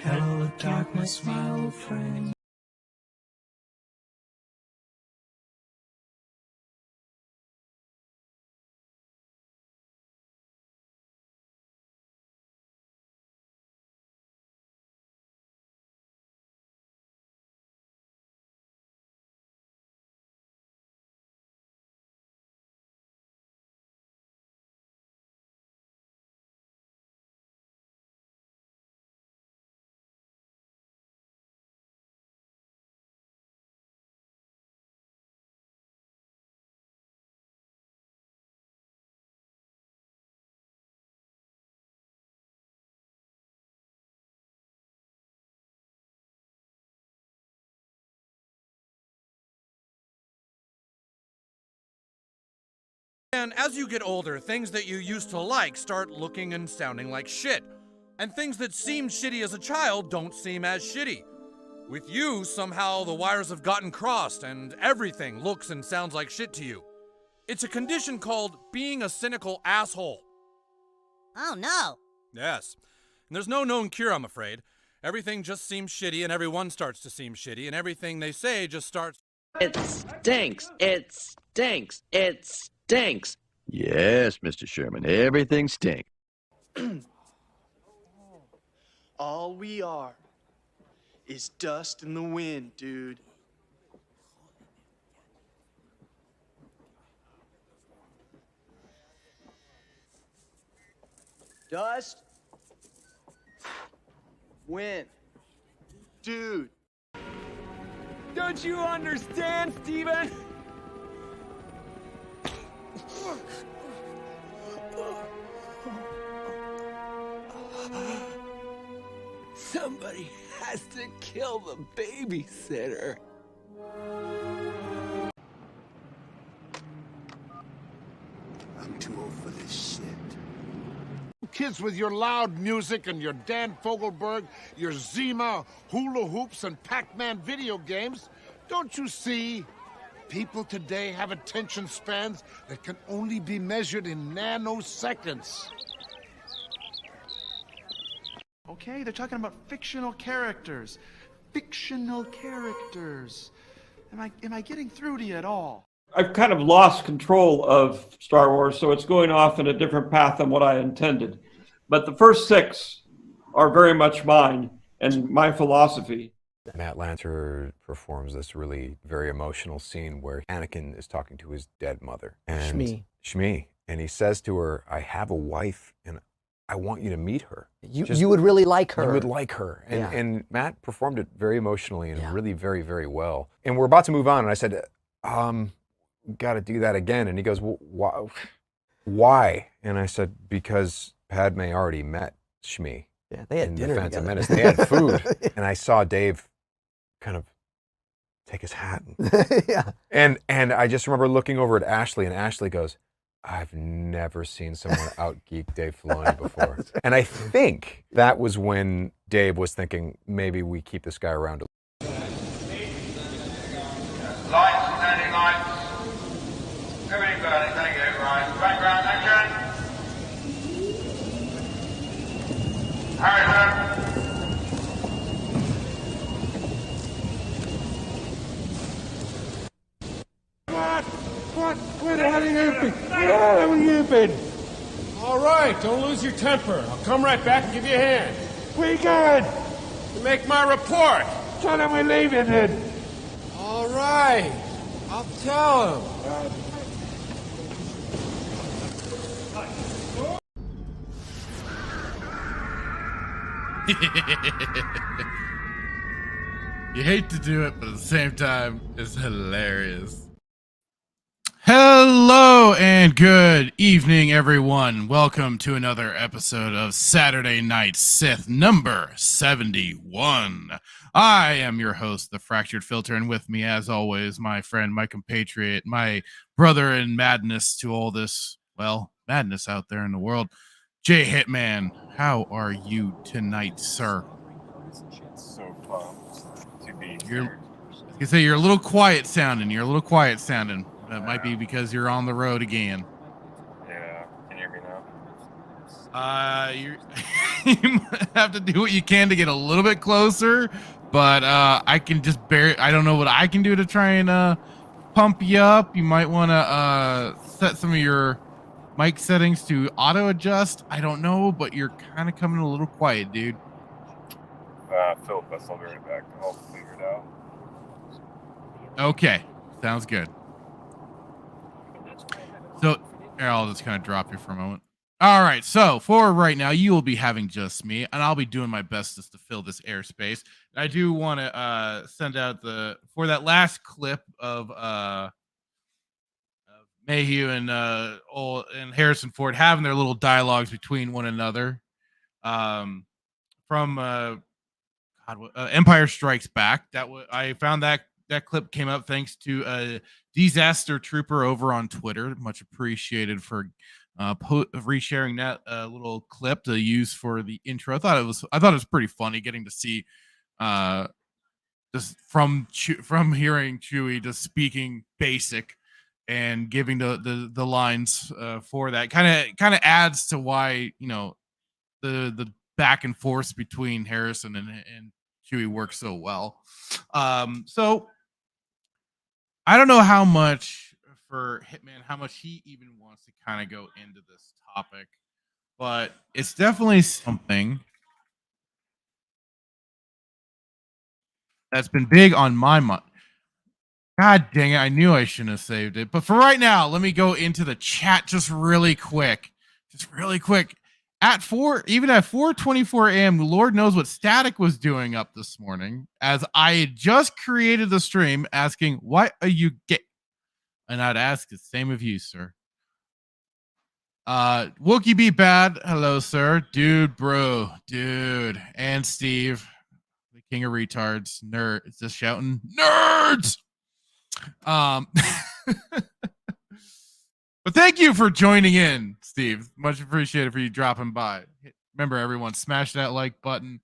Hello, darkness, my old friend. And as you get older, things that you used to like start looking and sounding like shit. And things that seemed shitty as a child don't seem as shitty. With you, somehow the wires have gotten crossed and everything looks and sounds like shit to you. It's a condition called being a cynical asshole. Oh no. Yes. And there's no known cure, I'm afraid. Everything just seems shitty and everyone starts to seem shitty and everything they say just starts... It stinks. It stinks. It stinks. Yes, Mr. Sherman, everything stinks. All we are is dust in the wind, dude. Dust. Wind. Dude. Don't you understand, Steven? Somebody has to kill the babysitter. I'm too old for this shit. Kids with your loud music and your Dan Fogelberg, your Zima, hula hoops, and Pac-Man video games, don't you see? People today have attention spans that can only be measured in nanoseconds. Okay, they're talking about fictional characters. Fictional characters. Am I getting through to you at all? I've kind of lost control of Star Wars, so it's going off in a different path than what I intended. But the first 6 are very much mine and my philosophy. Matt Lanter performs this really very emotional scene where Anakin is talking to his dead mother. And Shmi. And he says to her, I have a wife and I want you to meet her. You would really like her. You would like her. And, Yeah. and Matt performed it very emotionally and really very, very well. And we're about to move on. And I said, got to do that again. And he goes, well, why? And I said, because Padme already met Shmi. Yeah, they had in dinner the Phantom together. Menace. They had food. And I saw Dave kind of take his hat. And I just remember looking over at Ashley, and Ashley goes, I've never seen someone out-geek Dave Filoni before. And I think that was when Dave was thinking, maybe we keep this guy around. Lights, standing lights. Everything burning, thank you. Right, background action. Harrison. What? Where the hell have you been? Where the hell have you been? All right, don't lose your temper. I'll come right back and give you a hand. Where you going? To make my report. Tell him we're leaving then. All right, I'll tell him. You hate to do it, but at the same time, it's hilarious. Hello and good evening, everyone. Welcome to another episode of Saturday Night Sith number 71. I am your host, The Fractured Filter, and with me, as always, my friend, my compatriot, my brother in madness to all this, well, madness out there in the world, Jay Hitman. How are you tonight, sir? So pumped to be here. I can say you're a little quiet sounding. That might be because you're on the road again. Yeah, can you hear me You now? you might have to do what you can to get a little bit closer, but I can just I don't know what I can do to try and pump you up. You might want to set some of your mic settings to auto adjust. I don't know, but you're kind of coming a little quiet, dude. Philip, I'll be right back. I'll figure it out. Okay, sounds good. So, here, I'll just kind of drop you for a moment. All right, so for right now, you will be having just me, and I'll be doing my best just to fill this airspace. I do want to send out for that last clip of Mayhew and Harrison Ford having their little dialogues between one another from Empire Strikes Back. I found that clip came up thanks to a Disaster Trooper over on Twitter. Much appreciated for resharing that little clip to use for the intro. I thought it was pretty funny getting to see just from hearing Chewie just speaking basic and giving the lines for that kind of adds to why the back and forth between Harrison and Chewie works so well. So I don't know how much for Hitman, how much he even wants to kind of go into this topic, but it's definitely something that's been big on my mind. God dang it, I knew I shouldn't have saved it. But for right now, let me go into the chat just really quick. At 4:24 a.m., Lord knows what Static was doing up this morning, as I had just created the stream asking, what are you gay? And I'd ask the same of you, sir. Wookie Be Bad, hello, sir. Dude, bro, dude. And Steve, the king of retards. Nerd, it's just shouting, nerds! But thank you for joining in, Steve. Much appreciated for you dropping by. Remember, everyone, smash that like button.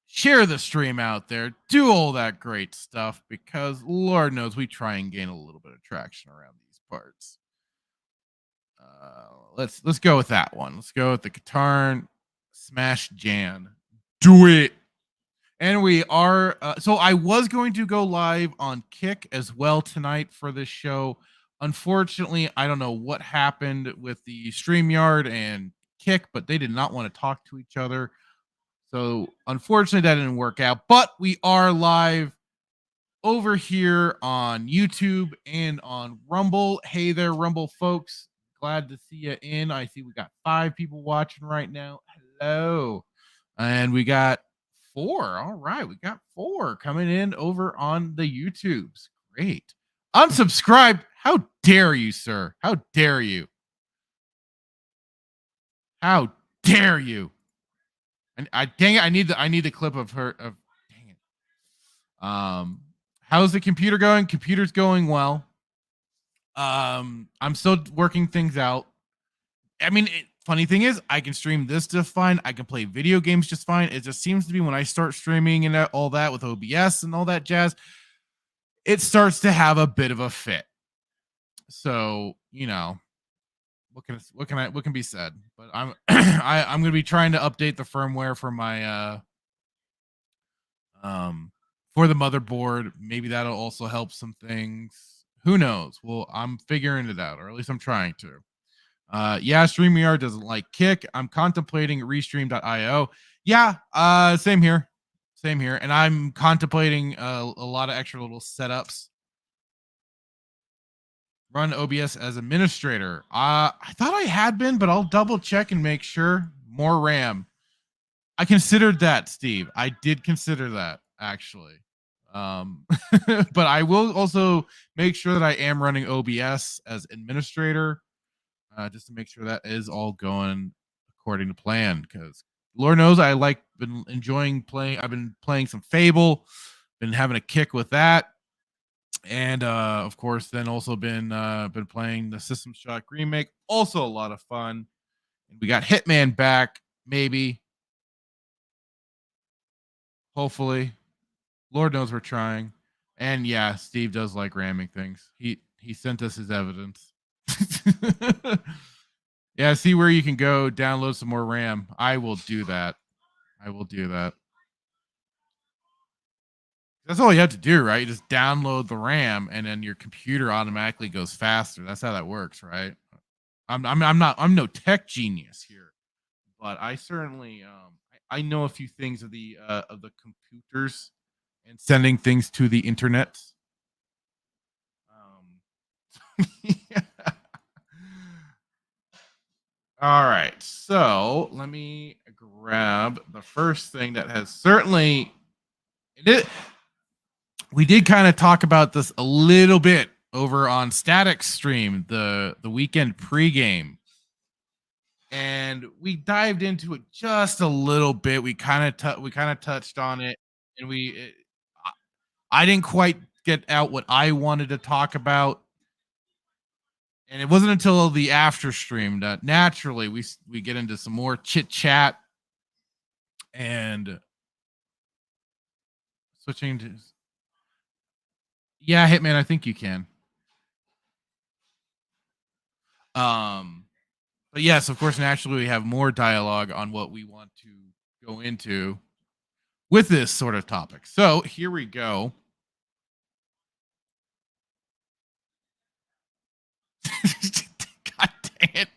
Share the stream out there. Do all that great stuff because Lord knows we try and gain a little bit of traction around these parts. Let's go with that one. Let's go with the Katarn Smash Jan. Do it. And we are. So I was going to go live on Kick as well tonight for this show. Unfortunately, I don't know what happened with the StreamYard and Kick, but they did not want to talk to each other. So unfortunately, that didn't work out. But we are live over here on YouTube and on Rumble. Hey there, Rumble folks. Glad to see you in. I see we got 5 people watching right now. Hello. And we got 4. All right. We got 4 coming in over on the YouTubes. Great. Unsubscribed. How dare you, sir? How dare you? How dare you? And dang it, I need the clip of her of dang it. How's the computer going? Computer's going well. I'm still working things out. I mean, funny thing is, I can stream this just fine. I can play video games just fine. It just seems to be when I start streaming and all that with OBS and all that jazz, it starts to have a bit of a fit. So, you know, what can be said? But I'm I'm going to be trying to update the firmware for my for the motherboard. Maybe that'll also help some things. Who knows? Well, I'm figuring it out, or at least I'm trying to. Yeah, StreamYard doesn't like Kick. I'm contemplating Restream.io. Yeah, same here. Same here. And I'm contemplating a lot of extra little setups. Run OBS as administrator. I thought I had been, but I'll double check and make sure. More RAM. I considered that, Steve. I did consider that, actually. But I will also make sure that I am running OBS as administrator, just to make sure that is all going according to plan. Because Lord knows been enjoying playing. I've been playing some Fable, been having a kick with that, and of course, then also been playing the System Shock remake. Also a lot of fun. And we got Hitman back, maybe, hopefully. Lord knows we're trying. And yeah, Steve does like ramming things. He sent us his evidence. Yeah, see where you can go download some more RAM. I will do that. I will do that. That's all you have to do, right? You just download the RAM and then your computer automatically goes faster. That's how that works, right? I'm no tech genius here, but I certainly I know a few things of the computers and sending things to the internet. Yeah. All right, so let me grab the first thing that has certainly we did kind of talk about this a little bit over on Static's stream, the weekend pregame, and we dived into it just a little bit. We kind of touched on it, and I didn't quite get out what I wanted to talk about. And it wasn't until the after stream that naturally we get into some more chit chat and switching to. Yeah, Hitman, I think you can. But yes, of course, naturally we have more dialogue on what we want to go into with this sort of topic. So here we go. God dang it.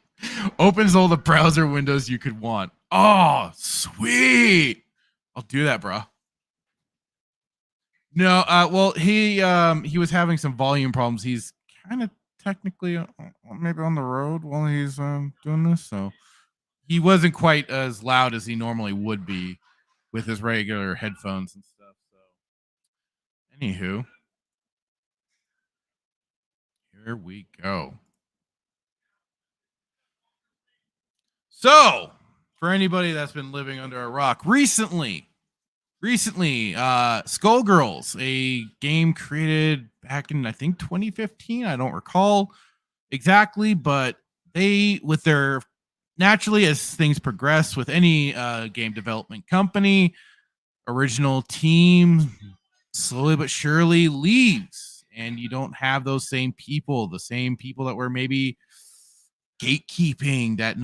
Opens all the browser windows you could want. Oh, sweet. I'll do that, bro. No, well, he was having some volume problems. He's kind of technically maybe on the road while he's doing this, so he wasn't quite as loud as he normally would be with his regular headphones and stuff. So, anywho, here we go. So, for anybody that's been living under a rock recently, Skullgirls, a game created back in, I think, 2015. I don't recall exactly, but they, with their, naturally, as things progress with any game development company, original team slowly but surely leaves, and you don't have those same people, the same people that were maybe gatekeeping that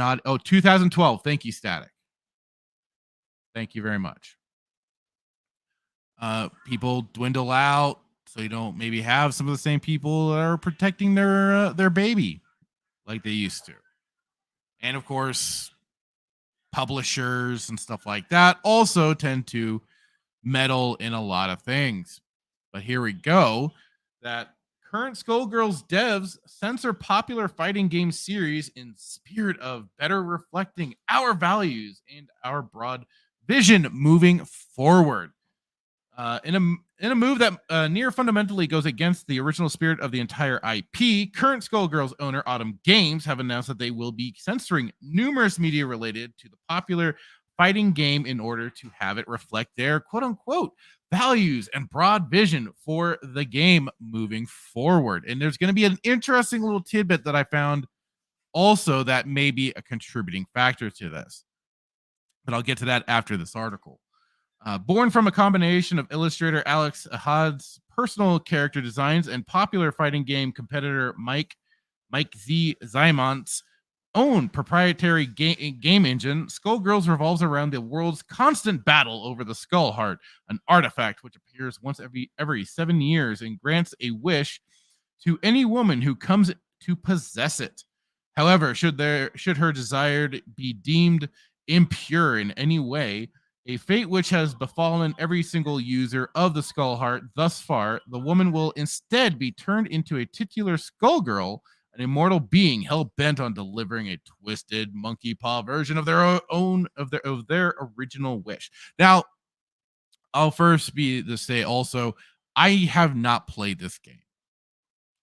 2012. Thank you, Static. Thank you very much. people dwindle out, so you don't maybe have some of the same people that are protecting their baby like they used to. And of course, publishers and stuff like that also tend to meddle in a lot of things. But here we go. That current Skullgirls devs censor popular fighting game series in spirit of better reflecting our values and our broad vision moving forward. In a move that near fundamentally goes against the original spirit of the entire IP, current Skullgirls owner Autumn Games have announced that they will be censoring numerous media related to the popular fighting game in order to have it reflect their quote-unquote values and broad vision for the game moving forward. And there's going to be an interesting little tidbit that I found also that may be a contributing factor to this. But I'll get to that after this article. Born from a combination of illustrator Alex Ahad's personal character designs and popular fighting game competitor Mike Z. Zymont's own proprietary game engine, Skullgirls revolves around the world's constant battle over the Skull Heart, an artifact which appears once every 7 years and grants a wish to any woman who comes to possess it. However, should her desire be deemed impure in any way, a fate which has befallen every single user of the Skull Heart thus far, the woman will instead be turned into a titular Skullgirl, an immortal being hell-bent on delivering a twisted monkey paw version of their original wish. Now, I'll first be to say also, I have not played this game.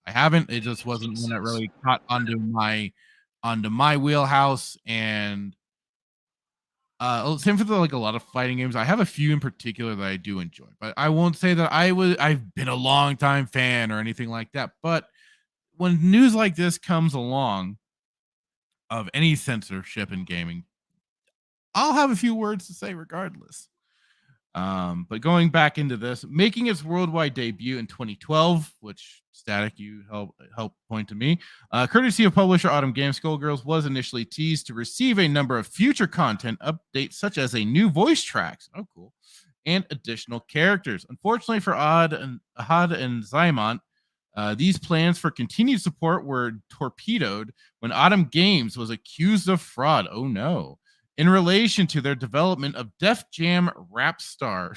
I haven't. It just wasn't one that really caught onto my wheelhouse. And same for like a lot of fighting games. I have a few in particular that I do enjoy, but I won't say that I've been a long time fan or anything like that. But when news like this comes along of any censorship in gaming, I'll have a few words to say regardless. But going back into this, making its worldwide debut in 2012, which Static you help point to me, courtesy of publisher Autumn Games, Skullgirls was initially teased to receive a number of future content updates, such as a new voice tracks, oh cool, and additional characters. Unfortunately for Ahad and Zymont, these plans for continued support were torpedoed when Autumn Games was accused of fraud. Oh no. In relation to their development of Def Jam Rap Star.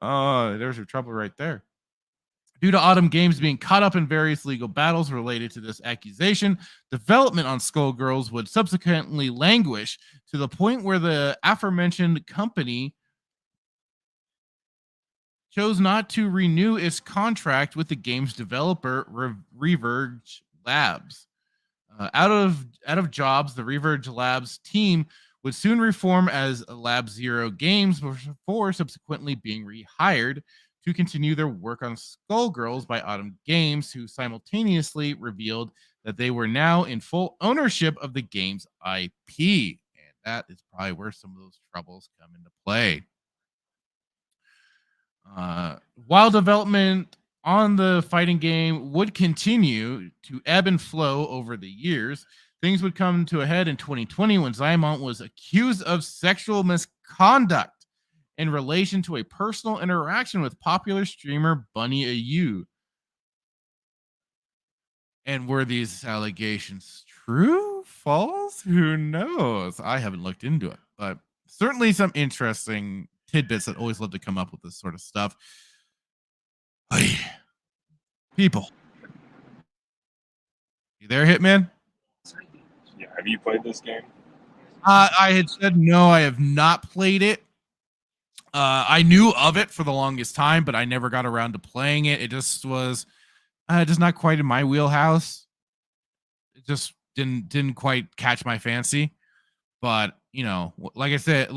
Oh, there's your trouble right there. Due to Autumn Games being caught up in various legal battles related to this accusation, development on Skullgirls would subsequently languish to the point where the aforementioned company chose not to renew its contract with the game's developer, Reverge Labs. Out of jobs, the Reverge Labs team would soon reform as Lab Zero Games before subsequently being rehired to continue their work on Skullgirls by Autumn Games, who simultaneously revealed that they were now in full ownership of the game's IP. And that is probably where some of those troubles come into play. While development on the fighting game would continue to ebb and flow over the years, things would come to a head in 2020 when Zymont was accused of sexual misconduct in relation to a personal interaction with popular streamer Bunny AU. And were these allegations true? False? Who knows? I haven't looked into it, but certainly some interesting tidbits that always love to come up with this sort of stuff. People, you there, Hitman? Yeah, have you played this game? I had said no, I have not played it. I knew of it for the longest time, but I never got around to playing it. It just was just not quite in my wheelhouse. It just didn't quite catch my fancy. But you know, like I said,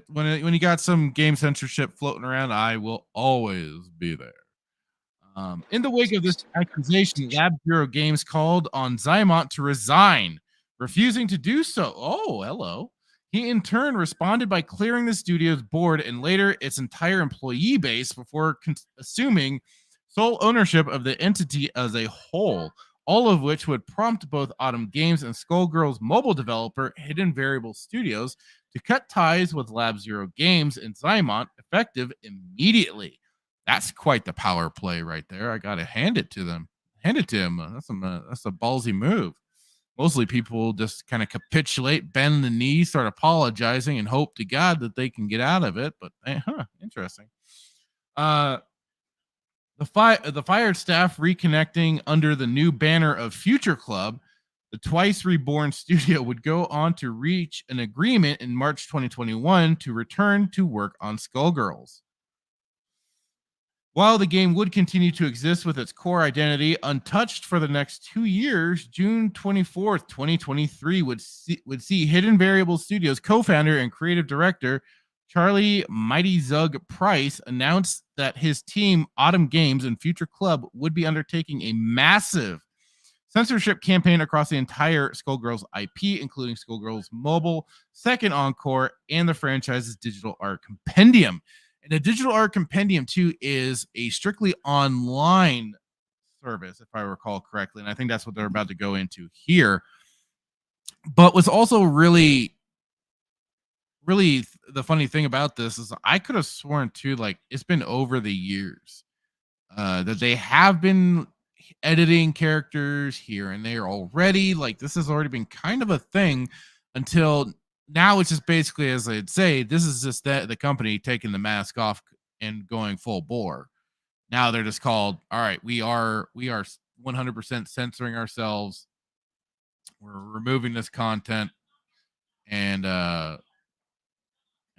when you got some game censorship floating around, I will always be there. In the wake of this accusation, Lab Zero Games called on Zymont to resign, refusing to do so. Oh, hello. He in turn responded by clearing the studio's board and later its entire employee base before assuming sole ownership of the entity as a whole, all of which would prompt both Autumn Games and Skullgirls mobile developer Hidden Variable Studios to cut ties with Lab Zero Games and Zymont effective immediately. That's quite the power play right there. I gotta hand it to them. Hand it to him. That's a ballsy move. Mostly people just kind of capitulate, bend the knee, start apologizing, and hope to God that they can get out of it. But interesting. The fired staff reconnecting under the new banner of Future Club, the twice reborn studio would go on to reach an agreement in March 2021 to return to work on Skullgirls. While the game would continue to exist with its core identity untouched for the next 2 years, June 24th, 2023 would see Hidden Variable Studios co-founder and creative director Charlie Mighty Zug Price announced that his team, Autumn Games and Future Club, would be undertaking a massive censorship campaign across the entire Skullgirls IP, including Skullgirls Mobile, Second Encore, and the franchise's digital art compendium. And the digital art compendium, too, is a strictly online service, if I recall correctly. And I think that's what they're about to go into here. But what's also really the funny thing about this is I could have sworn, too, like it's been over the years that they have been editing characters here and there already. Like this has already been kind of a thing until now. It's just basically, as I'd say, this is just the company taking the mask off and going full bore. Now they're just called, all right, we are 100% censoring ourselves. We're removing this content. And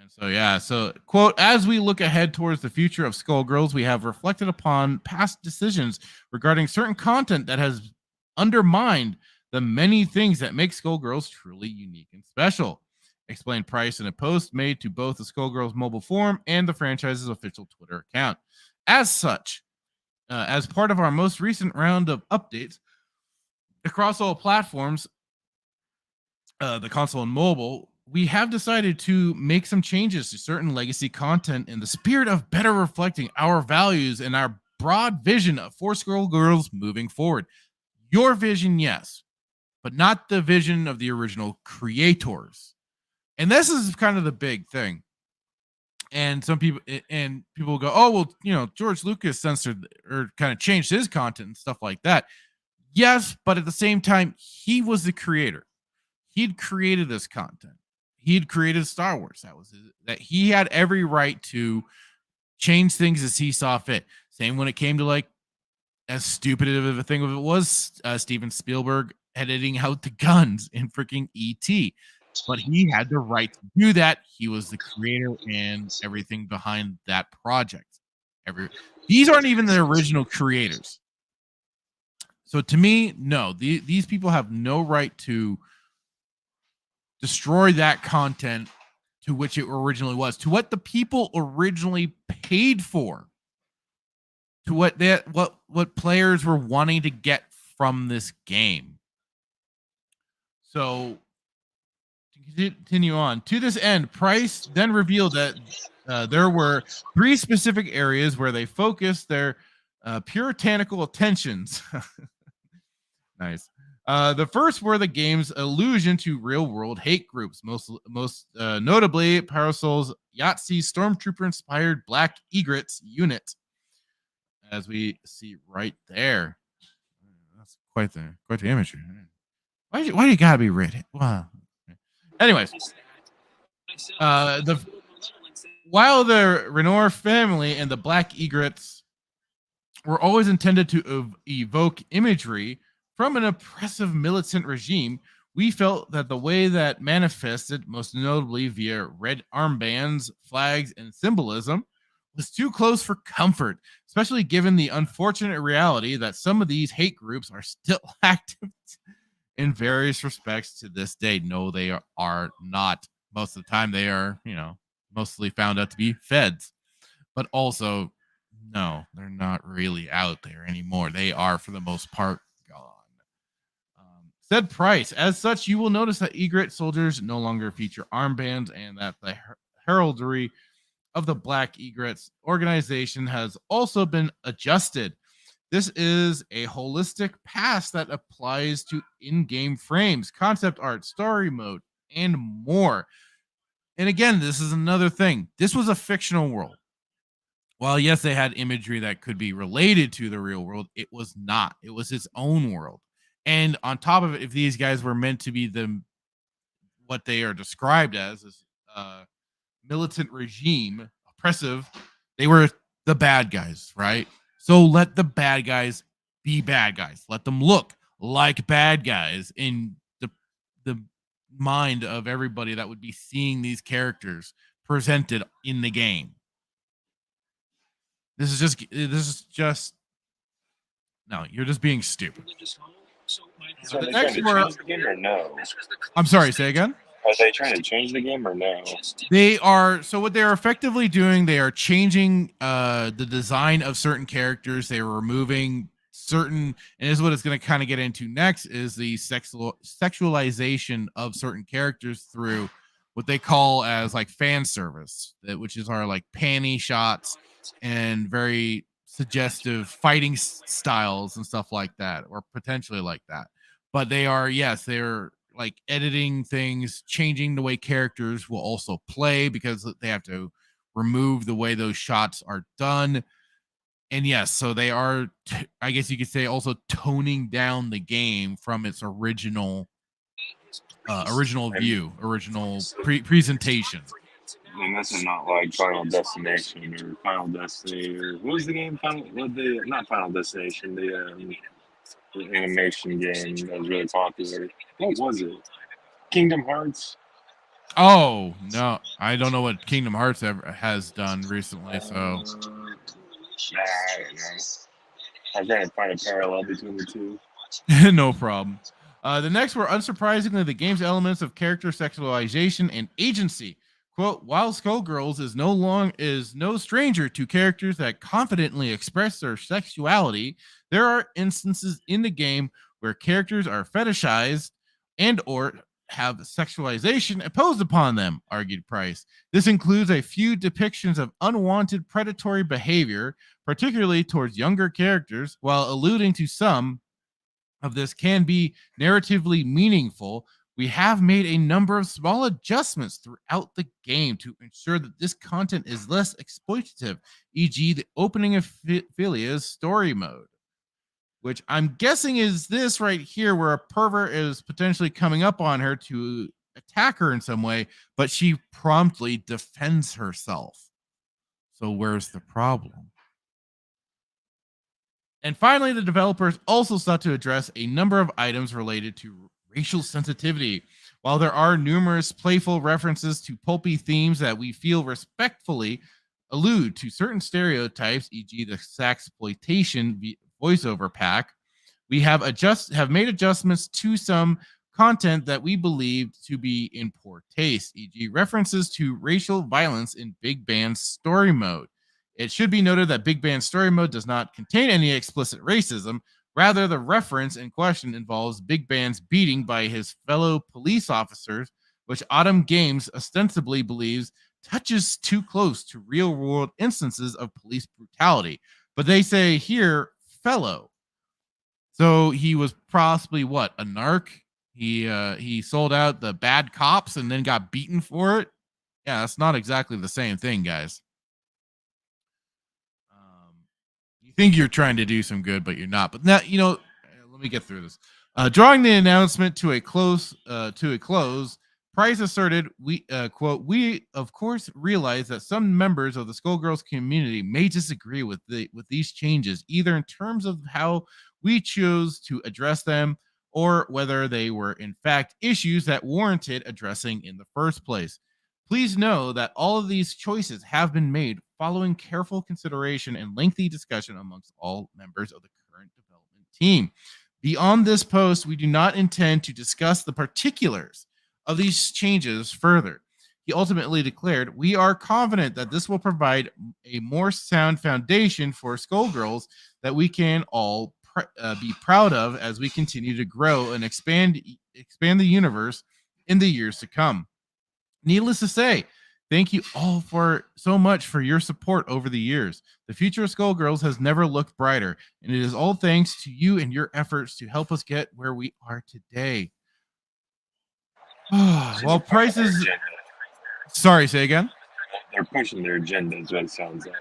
so, yeah. So, quote, as we look ahead towards the future of Skullgirls, we have reflected upon past decisions regarding certain content that has undermined the many things that make Skullgirls truly unique and special, explained Price in a post made to both the Skullgirls mobile forum and the franchise's official Twitter account. As such, as part of our most recent round of updates across all platforms, the console and mobile, we have decided to make some changes to certain legacy content in the spirit of better reflecting our values and our broad vision for Skullgirls moving forward. Your vision, yes, but not the vision of the original creators. And this is kind of the big thing. And some people will go, oh, well, you know, George Lucas censored or kind of changed his content and stuff like that. Yes, but at the same time, he was the creator. He'd created this content. He'd created Star Wars. That he had every right to change things as he saw fit. Same when it came to, like, as stupid of a thing as it was, Steven Spielberg editing out the guns in freaking E.T. But he had the right to do that. He was the creator and everything behind that project. These aren't even the original creators. So to me, no, these people have no right to destroy that content to which it originally was, to what the people originally paid for, to what players were wanting to get from this game. So to continue on, to this end, Price then revealed that there were 3 specific areas where they focused their puritanical attentions. Nice. The first were the game's allusion to real-world hate groups, most notably Parasol's Yahtzee Stormtrooper-inspired Black Egrets unit, as we see right there. That's quite the imagery. Why do you gotta be red? Wow. Anyways, while the Renoir family and the Black Egrets were always intended to evoke imagery from an oppressive militant regime, we felt that the way that manifested, most notably via red armbands, flags, and symbolism, was too close for comfort, especially given the unfortunate reality that some of these hate groups are still active in various respects to this day. No, they are not. Most of the time, they are, mostly found out to be feds. But also, no, they're not really out there anymore. They are, for the most part, gone. Said Price, as such, you will notice that Egret soldiers no longer feature armbands and that the heraldry of the Black Egrets organization has also been adjusted. This is a holistic pass that applies to in-game frames, concept art, story mode, and more. And again, this is another thing. This was a fictional world. While yes, they had imagery that could be related to the real world, it was not. It was its own world. And on top of it, if these guys were meant to be what they are described as militant regime, oppressive, they were the bad guys, right? So let the bad guys be bad guys. Let them look like bad guys in the mind of everybody that would be seeing these characters presented in the game. This is just no, you're just being stupid. So are they trying to change the game or no? I'm sorry, say again? Are they trying to change the game or no? They are. So what they're effectively doing, they are changing the design of certain characters. They are removing certain, and this is what it's going to kind of get into next, is the sexualization of certain characters through what they call as like fan service, which is our like panty shots and very suggestive fighting styles and stuff like that, or potentially like that. But they are, yes, they're like editing things, changing the way characters will also play because they have to remove the way those shots are done. And yes, so they are, I guess you could say, also toning down the game from its original view, original presentation. And this is not like Final Destination or Final Destiny or what was the game? Not Final Destination, the animation game that was really popular. What was it? Kingdom Hearts? Oh no, I don't know what Kingdom Hearts ever has done recently. So I don't know. I'm trying to find a parallel between the two. no problem. The next were unsurprisingly the game's elements of character sexualization and agency. Quote, while Skullgirls is no stranger to characters that confidently express their sexuality, there are instances in the game where characters are fetishized and or have sexualization imposed upon them, argued Price. This includes a few depictions of unwanted predatory behavior, particularly towards younger characters, while alluding to some of this can be narratively meaningful. We have made a number of small adjustments throughout the game to ensure that this content is less exploitative, e.g. the opening of Philia's story mode, which I'm guessing is this right here where a pervert is potentially coming up on her to attack her in some way, but she promptly defends herself. So where's the problem? And finally, the developers also sought to address a number of items related to racial sensitivity. While there are numerous playful references to pulpy themes that we feel respectfully allude to certain stereotypes, e.g. the sexploitation voiceover pack, we have made adjustments to some content that we believed to be in poor taste, e.g. references to racial violence in Big Band's story mode. It should be noted that Big Band's story mode does not contain any explicit racism. Rather, the reference in question involves Big Band's beating by his fellow police officers, which Autumn Games ostensibly believes touches too close to real-world instances of police brutality. But they say here, fellow. So he was possibly what, a narc? He sold out the bad cops and then got beaten for it. Yeah, that's not exactly the same thing, guys. You think you're trying to do some good, but you're not. But now, let me get through this. Drawing the announcement to a close, Price asserted, "We quote, we of course realize that some members of the Skullgirls community may disagree with these changes, either in terms of how we chose to address them or whether they were in fact issues that warranted addressing in the first place. Please know that all of these choices have been made following careful consideration and lengthy discussion amongst all members of the current development team. Beyond this post, we do not intend to discuss the particulars of these changes further." He ultimately declared, "We are confident that this will provide a more sound foundation for Skullgirls that we can all be proud of as we continue to grow and expand the universe in the years to come. Needless to say, thank you all so much for your support over the years. The future of Skullgirls has never looked brighter, and it is all thanks to you and your efforts to help us get where we are today." Well, Price is... Sorry, say again. They're pushing their agenda, is what it sounds like.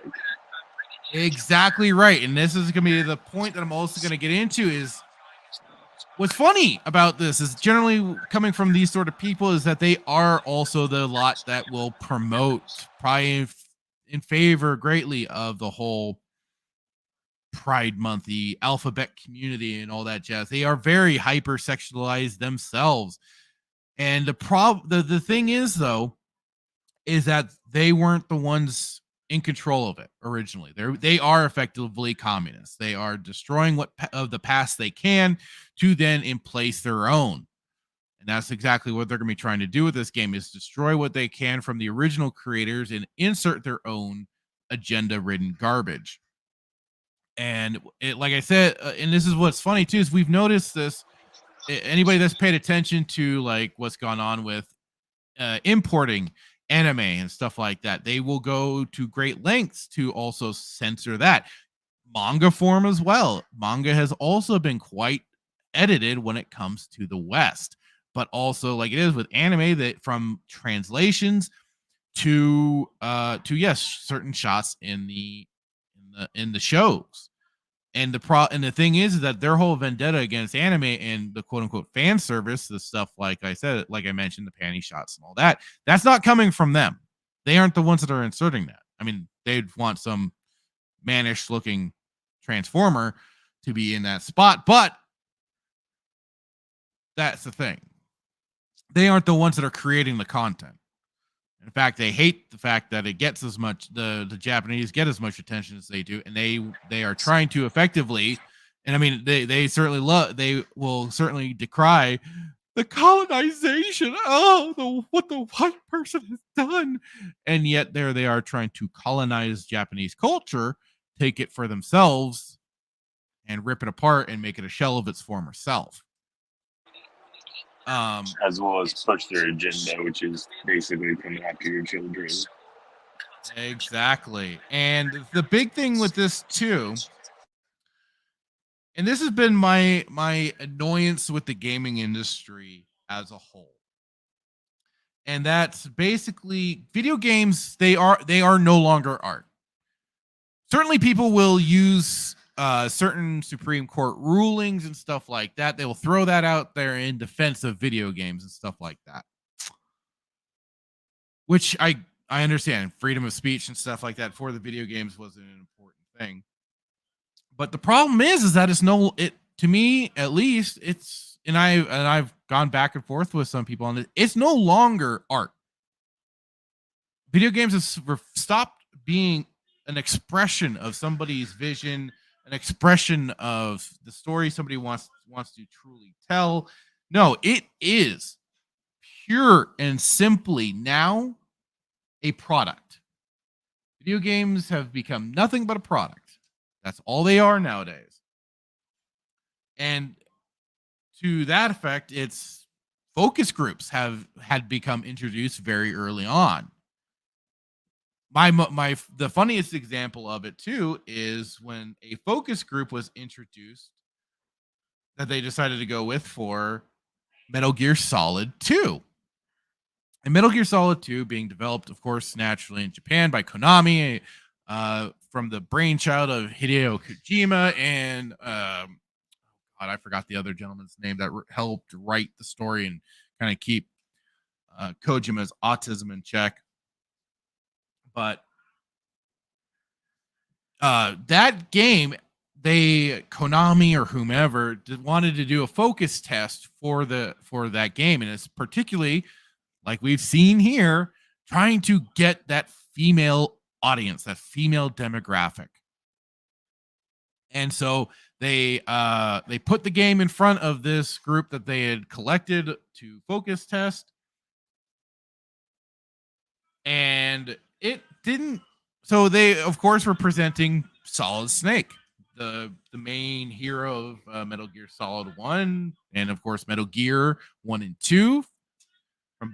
Exactly right. And this is going to be the point that I'm also going to get into is what's funny about this is generally coming from these sort of people is that they are also the lot that will promote probably in favor greatly of the whole Pride Month, the alphabet community and all that jazz. They are very hypersexualized themselves. And the thing is, though, is that they weren't the ones in control of it originally. They are effectively communists. They are destroying what of the past they can to then emplace their own. And that's exactly what they're going to be trying to do with this game is destroy what they can from the original creators and insert their own agenda-ridden garbage. And like I said, and this is what's funny too, is we've noticed this. Anybody that's paid attention to like what's gone on with importing anime and stuff like that, they will go to great lengths to also censor that. Manga form as well. Manga has also been quite edited when it comes to the West, but also like it is with anime, that from translations to yes, certain shots in the shows. And the thing is that their whole vendetta against anime and the quote unquote fan service, the stuff like I mentioned, the panty shots and all that, that's not coming from them. They aren't the ones that are inserting that. I mean, they'd want some mannish looking transformer to be in that spot, but that's the thing. They aren't the ones that are creating the content. In fact, they hate the fact that it gets as much, the Japanese get as much attention as they do, and they are trying to effectively, and I mean they will certainly decry the colonization. What the white person has done, and yet there they are trying to colonize Japanese culture, take it for themselves, and rip it apart and make it a shell of its former self. As well as push their agenda, which is basically coming after your children. Exactly. And the big thing with this too, and this has been my annoyance with the gaming industry as a whole, and that's basically video games, they are no longer art. Certainly people will use certain Supreme Court rulings and stuff like that. They will throw that out there in defense of video games and stuff like that, which I understand. Freedom of speech and stuff like that for the video games was an important thing. But the problem is that to me at least, it's, and I've gone back and forth with some people on it, it's no longer art. Video games have stopped being an expression of somebody's vision, an expression of the story somebody wants to truly tell. No, it is pure and simply now a product. Video games have become nothing but a product. That's all they are nowadays. And to that effect, its focus groups had become introduced very early on. The funniest example of it too is when a focus group was introduced that they decided to go with for Metal Gear Solid 2. And Metal Gear Solid 2 being developed, of course, naturally in Japan by Konami, from the brainchild of Hideo Kojima and God, I forgot the other gentleman's name that helped write the story and kind of keep Kojima's autism in check. But that game, Konami or whomever wanted to do a focus test for that game, and it's particularly, like we've seen here, trying to get that female audience, that female demographic. And so they put the game in front of this group that they had collected to focus test, and it didn't. So they, of course, were presenting Solid Snake, the main hero of Metal Gear Solid 1, and of course Metal Gear 1 and 2 from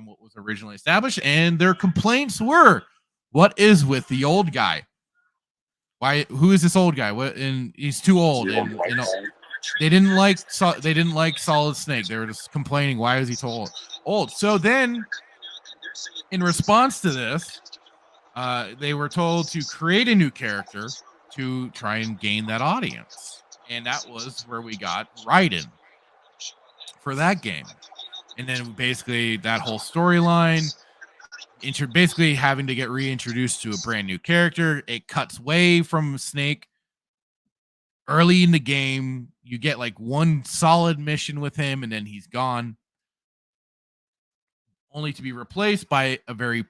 what was originally established. And their complaints were, what is with the old guy? Who is this old guy? And he's too old. And they didn't like Solid Snake. They were just complaining, why is he too old? So then in response to this, they were told to create a new character to try and gain that audience. And that was where we got Raiden for that game. And then basically that whole storyline, basically having to get reintroduced to a brand new character. It cuts way from Snake. Early in the game, you get like one solid mission with him, and then he's gone, only to be replaced by a very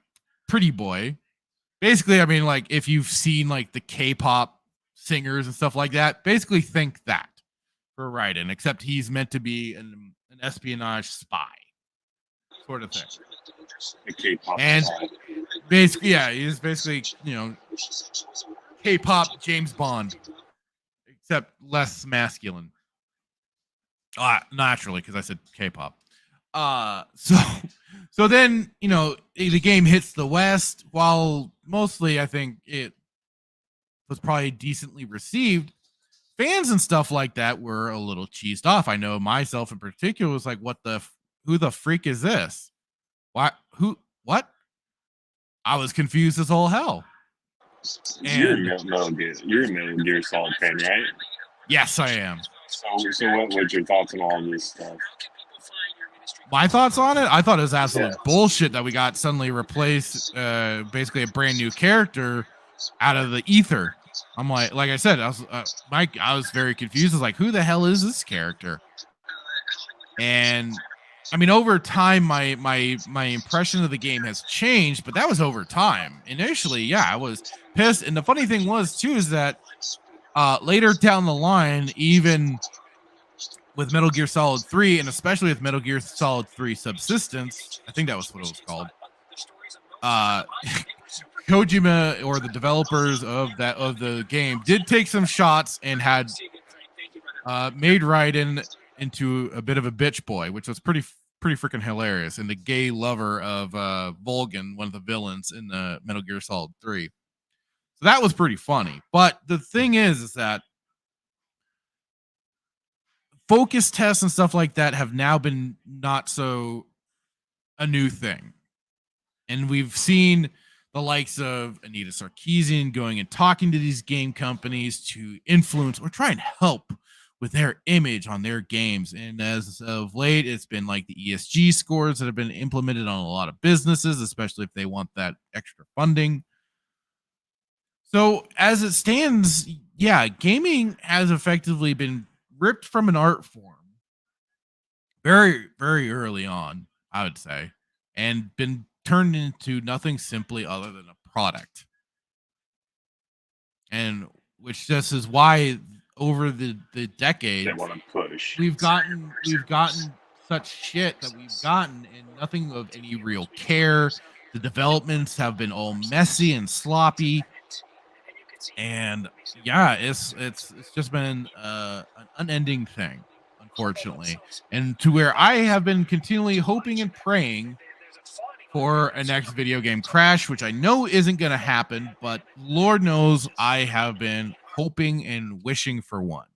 pretty boy. Basically, I mean, like, if you've seen like the K-pop singers and stuff like that, basically think that for Raiden, except he's meant to be an espionage spy sort of thing. A K-pop And spy. basically, yeah, he's basically, you know, K-pop James Bond, except less masculine. Naturally, because I said K-pop. So then, you know, the game hits the West. While mostly I think it was probably decently received, fans and stuff like that were a little cheesed off. I know myself in particular was like, who the freak is this? What? I was confused as all hell. You're a Metal Gear Solid fan, right? Yes, I am. So what was your thoughts on all this stuff? My thoughts on it? I thought it was absolute bullshit that we got suddenly replaced, basically a brand new character out of the ether. I'm like I said, I was very confused. I was like, who the hell is this character? And I mean, over time, my impression of the game has changed, but that was over time. Initially, yeah, I was pissed. And the funny thing was, too, is that later down the line, even with Metal Gear Solid 3, and especially with Metal Gear Solid 3 Subsistence, I think that was what it was called, Kojima, or the developers of the game, did take some shots and had made Raiden into a bit of a bitch boy, which was pretty freaking hilarious, and the gay lover of Volgin, one of the villains in the Metal Gear Solid 3. So that was pretty funny. But the thing is that focus tests and stuff like that have now been not so a new thing. And we've seen the likes of Anita Sarkeesian going and talking to these game companies to influence or try and help with their image on their games. And as of late, it's been like the ESG scores that have been implemented on a lot of businesses, especially if they want that extra funding. So as it stands, yeah, gaming has effectively been ripped from an art form very, very early on, I would say, and been turned into nothing simply other than a product. And which just is why over the decades, They want to push. we've gotten such shit that we've gotten, and nothing of any real care. The developments have been all messy and sloppy, and yeah, it's just been an unending thing, unfortunately, and to where I have been continually hoping and praying for a next video game crash, which I know isn't going to happen, but Lord knows I have been hoping and wishing for one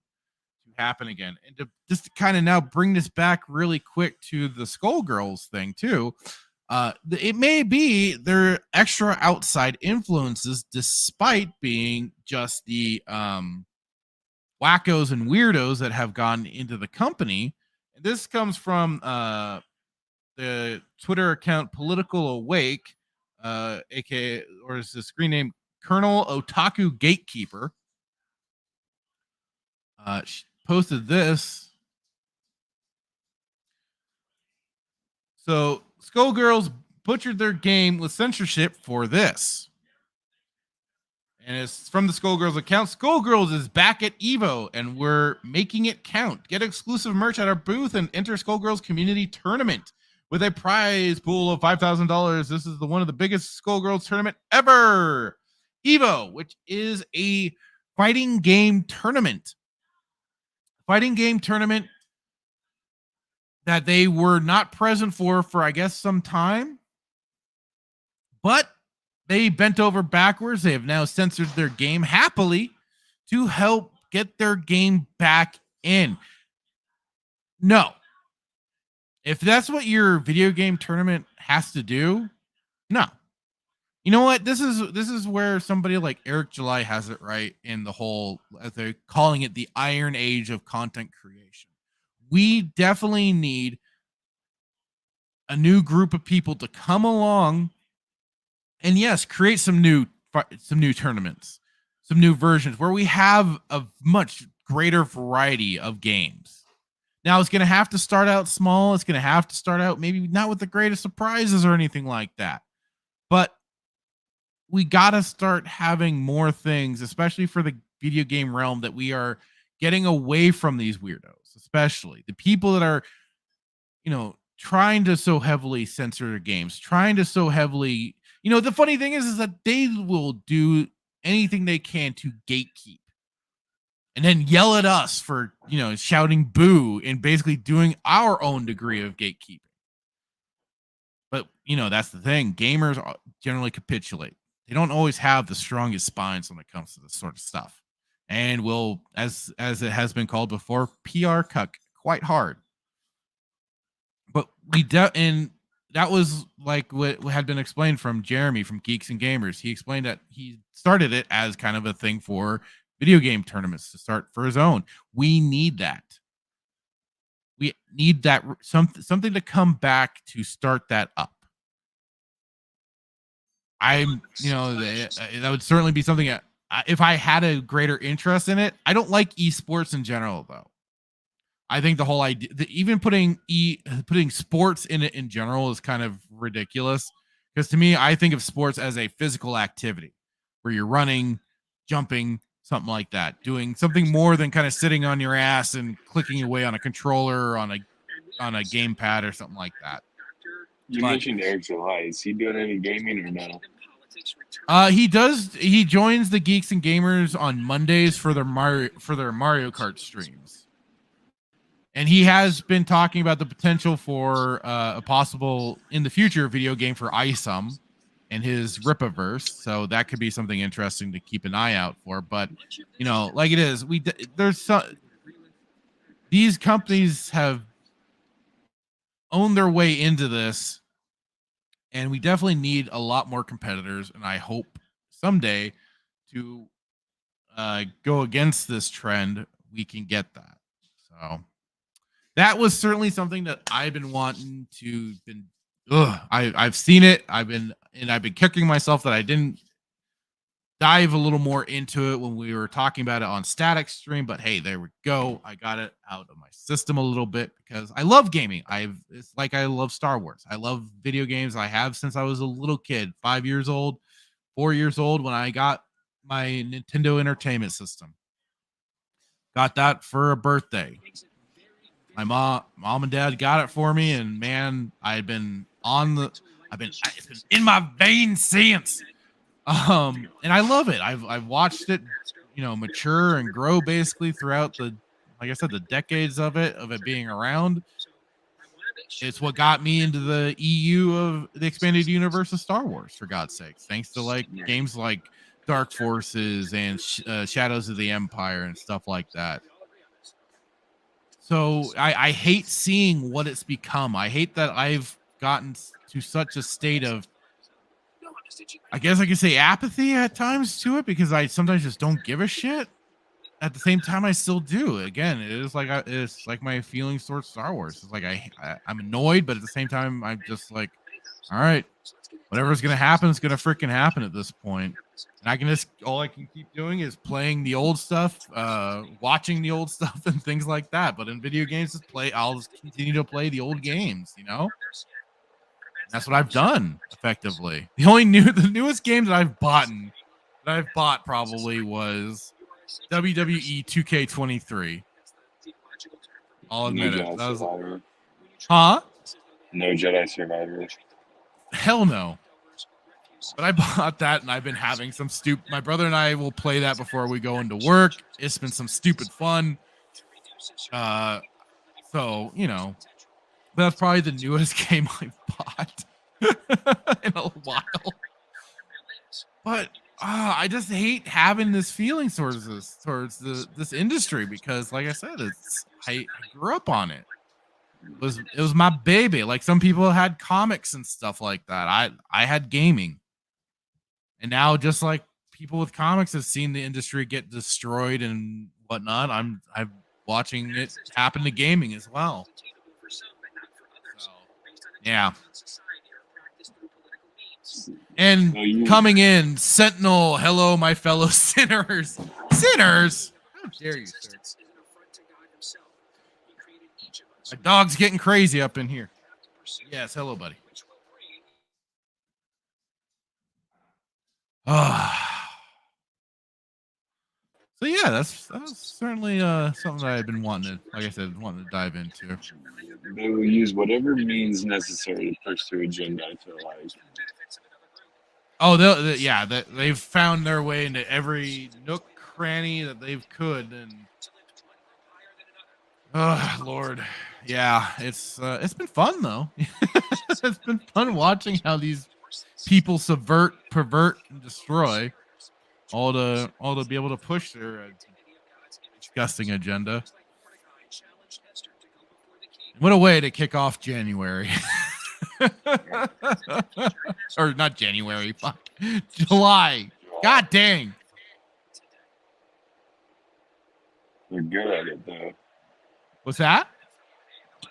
to happen again. And to just kind of now bring this back really quick to the Skullgirls thing too, it may be their extra outside influences, despite being just the wackos and weirdos that have gone into the company. And this comes from the Twitter account Political Awake, aka, or is the screen name Colonel Otaku Gatekeeper. She posted this. So Skullgirls butchered their game with censorship for this. And it's from the Skullgirls account. Skullgirls is back at EVO, and we're making it count. Get exclusive merch at our booth and enter Skullgirls community tournament with a prize pool of $5,000. This is one of the biggest Skullgirls tournament ever. EVO, which is a fighting game tournament. Fighting game tournament that they were not present for I guess some time, but they bent over backwards. They have now censored their game happily to help get their game back in. No, if that's what your video game tournament has to do, No. You know what? This is where somebody like Eric July has it right in the whole, as they're calling it, the Iron Age of content creation. We definitely need a new group of people to come along and yes, create some new tournaments, some new versions where we have a much greater variety of games. Now it's going to have to start out small. It's going to have to start out maybe not with the greatest surprises or anything like that. But we got to start having more things, especially for the video game realm, that we are getting away from these weirdos, especially the people that are, trying to so heavily censor their games, trying to so heavily, the funny thing is that they will do anything they can to gatekeep and then yell at us for, shouting boo and basically doing our own degree of gatekeeping. But, that's the thing. Gamers generally capitulate. They don't always have the strongest spines when it comes to this sort of stuff. And will, as it has been called before, PR cuck quite hard. But and that was like what had been explained from Jeremy from Geeks and Gamers. He explained that he started it as kind of a thing for video game tournaments to start for his own. We need that. We need that something to come back to start that up. That would certainly be something that, if I had a greater interest in it. I don't like esports in general, though. I think the whole idea, even putting sports in it in general, is kind of ridiculous. Because to me, I think of sports as a physical activity where you're running, jumping, something like that, doing something more than kind of sitting on your ass and clicking away on a controller or on a gamepad or something like that. You mentioned Eric July. Is he doing any gaming or no? He does. He joins the Geeks and Gamers on Mondays for their Mario Kart streams. And he has been talking about the potential for a possible, in the future, video game for ISOM and his Rippaverse. So that could be something interesting to keep an eye out for. But, like it is, these companies have owned their way into this, and we definitely need a lot more competitors. And I hope someday to go against this trend, we can get that. So that was certainly something that I've been wanting to. I've seen it. I've been kicking myself that I didn't dive a little more into it when we were talking about it on Static Stream. But hey, there we go. I got it out of my system a little bit because I love gaming. It's like I love Star Wars. I love video games. I have since I was a little kid, 5 years old, 4 years old, when I got my Nintendo Entertainment System. Got that for a birthday. My mom and dad got it for me, and man, it's been in my veins since. And I love it. I've watched it, mature and grow basically throughout the decades of it being around. It's what got me into the EU of the expanded universe of Star Wars, for God's sakes. Thanks to games like Dark Forces and Shadows of the Empire and stuff like that. So I hate seeing what it's become. I hate that I've gotten to such a state of, I guess I could say, apathy at times to it, because I sometimes just don't give a shit. At the same time, I still do. Again, it's like my feelings towards Star Wars. It's like I'm annoyed, but at the same time, I'm just like, all right, whatever's gonna happen is gonna freaking happen at this point. And all I can keep doing is playing the old stuff, watching the old stuff, and things like that. But in video games, I'll just continue to play the old games. That's what I've done effectively. The newest game that I've bought probably was WWE 2K23. I'll admit it. That was, huh? No Jedi Survivor. Hell no. But I bought that, and I've been having some my brother and I will play that before we go into work. It's been some stupid fun. So, that's probably the newest game I've bought in a while. But I just hate having this feeling towards this industry, because, like I said, I grew up on it. it was my baby. Like some people had comics and stuff like that. I had gaming, and now just like people with comics have seen the industry get destroyed and whatnot. I'm watching it happen to gaming as well. So, yeah. And coming in, Sentinel, hello, my fellow sinners. Sinners? How dare you, sir? My dog's getting crazy up in here. Yes, hello, buddy. So yeah, that's certainly something that I've been wanting to, like I said, wanting to dive into. They will use whatever means necessary to push their agenda, I feel like. Oh, they've found their way into every nook, cranny that they could, and oh Lord, yeah, it's been fun though. It's been fun watching how these people subvert, pervert, and destroy, all to be able to push their disgusting agenda. What a way to kick off January. Or not January, fuck. July. God dang. They're good at it, though. What's that?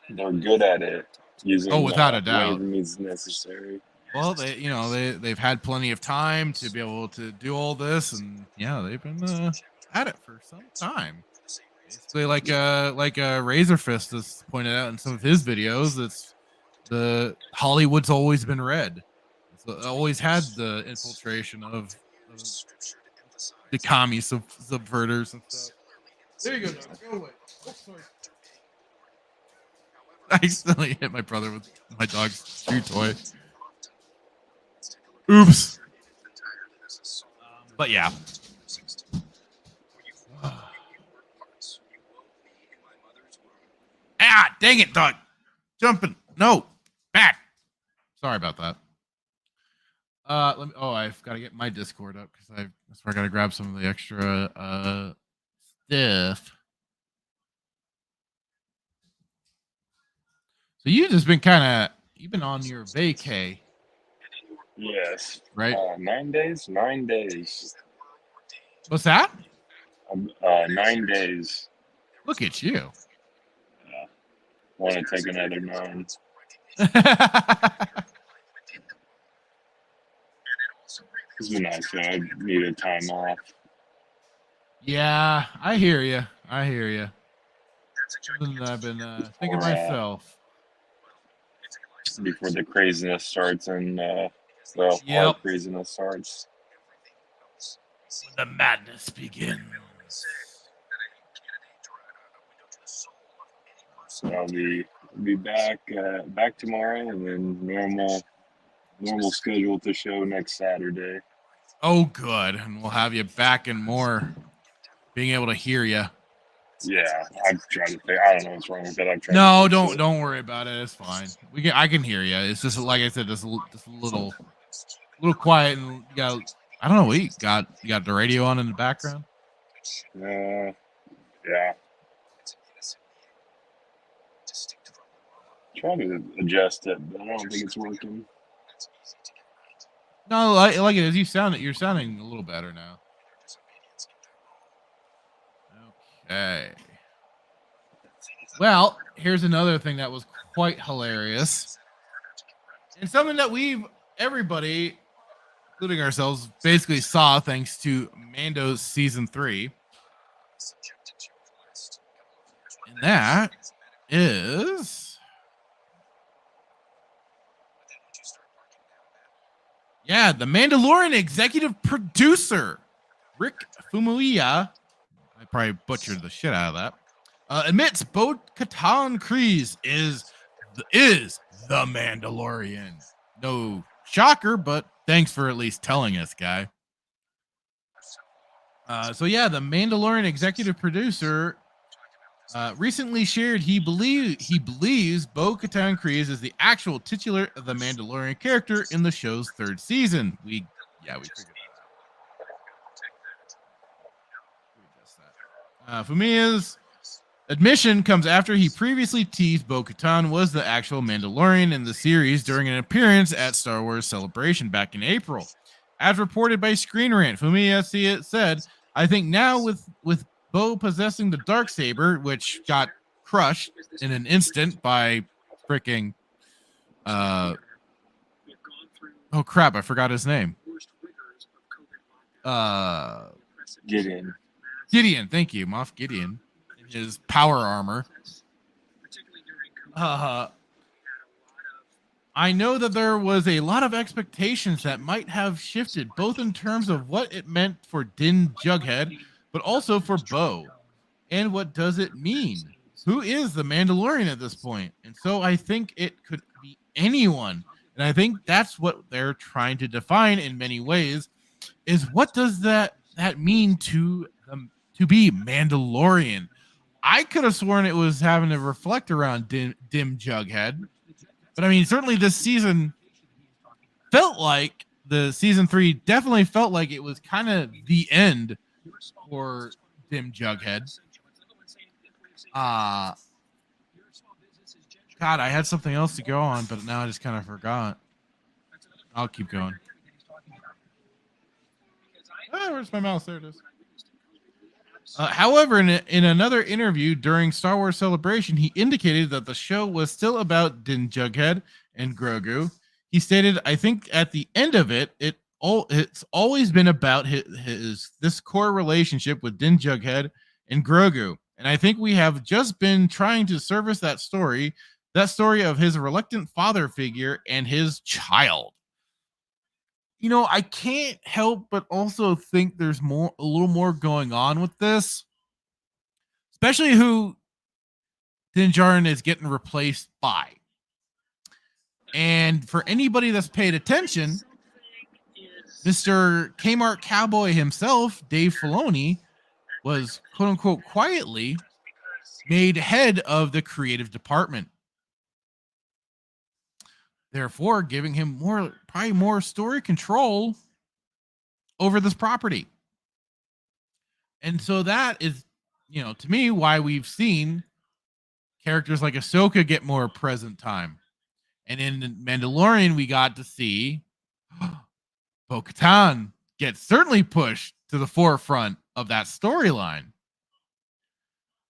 They're good at it. Using without a doubt. whatever means necessary. Well, they've had plenty of time to be able to do all this, and yeah, they've been at it for some time. Basically, like Razor Fist has pointed out in some of his videos, it's the Hollywood's always been red. It's always had the infiltration of the commie subverters and stuff. There you go, dog. Go away. Oh, sorry. I accidentally hit my brother with my dog's chew toy. Oops. But yeah. Ah, dang it, dog. Jumping. No. Back. Sorry about that. I've got to get my Discord up because that's where I got to grab some of the extra stuff. So you've been on your vacay. Yes. Right. 9 days. 9 days. What's that? 9 days. Look at you. Want to take another 9. It's been nice. I needed time off. Yeah, I hear you. Something that I've been thinking myself. Before the craziness starts and hard craziness starts. The madness begins. So I'll be back tomorrow, and then normal schedule to show next Saturday. Oh, good, and we'll have you back and more, being able to hear you. Yeah, I've tried to think. I don't know what's wrong with it. Don't worry about it. It's fine. I can hear you. It's just like I said, just a little quiet, and you got. I don't know what you got. You got the radio on in the background. Yeah. Trying to adjust it, but I don't think it's working. No, like it is. You're sounding a little better now. Okay. Well, here's another thing that was quite hilarious, and something that everybody, including ourselves, basically saw thanks to Mando's season 3. And that is. Yeah, the Mandalorian executive producer, Rick Famuyiwa, I probably butchered the shit out of that, admits Bo-Katan Kryze is the Mandalorian. No shocker, but thanks for at least telling us, guy. So yeah, the Mandalorian executive producer recently shared he believes Bo-Katan Kryze is the actual titular of the Mandalorian character in the show's 3rd season. We figured that out. Fumiya's admission comes after he previously teased Bo-Katan was the actual Mandalorian in the series during an appearance at Star Wars Celebration back in April. As reported by Screen Rant, Fumiya said, "I think now with Bo possessing the Darksaber, which got crushed in an instant by freaking oh crap, I forgot his name. Gideon. Gideon, thank you, Moff Gideon, in his power armor. I know that there was a lot of expectations that might have shifted, both in terms of what it meant for Din Jughead, but also for Bo. And what does it mean? Who is the Mandalorian at this point? And so I think it could be anyone. And I think that's what they're trying to define in many ways, is what does that mean to be Mandalorian? I could have sworn it was having to reflect around Dim Jughead. But I mean, certainly this season felt like the season 3 definitely felt like it was kind of the end for Dim Jughead. God, I had something else to go on, but now I just kind of forgot. I'll keep going. Oh, where's my mouse? There it is. However, in another interview during Star Wars Celebration, he indicated that the show was still about Din Jughead and Grogu. He stated, "I think at the end of it, it's always been about this core relationship with Din Jughead and Grogu, and I think we have just been trying to service that story of his reluctant father figure and his child." You know, I can't help but also think there's a little more going on with this, especially who Din Djarin is getting replaced by. And for anybody that's paid attention, Mr. Kmart Cowboy himself, Dave Filoni, was quote unquote quietly made head of the creative department, therefore giving him probably more story control over this property. And so that is, you know, to me, why we've seen characters like Ahsoka get more present time. And in Mandalorian, we got to see Bo-Katan get certainly pushed to the forefront of that storyline.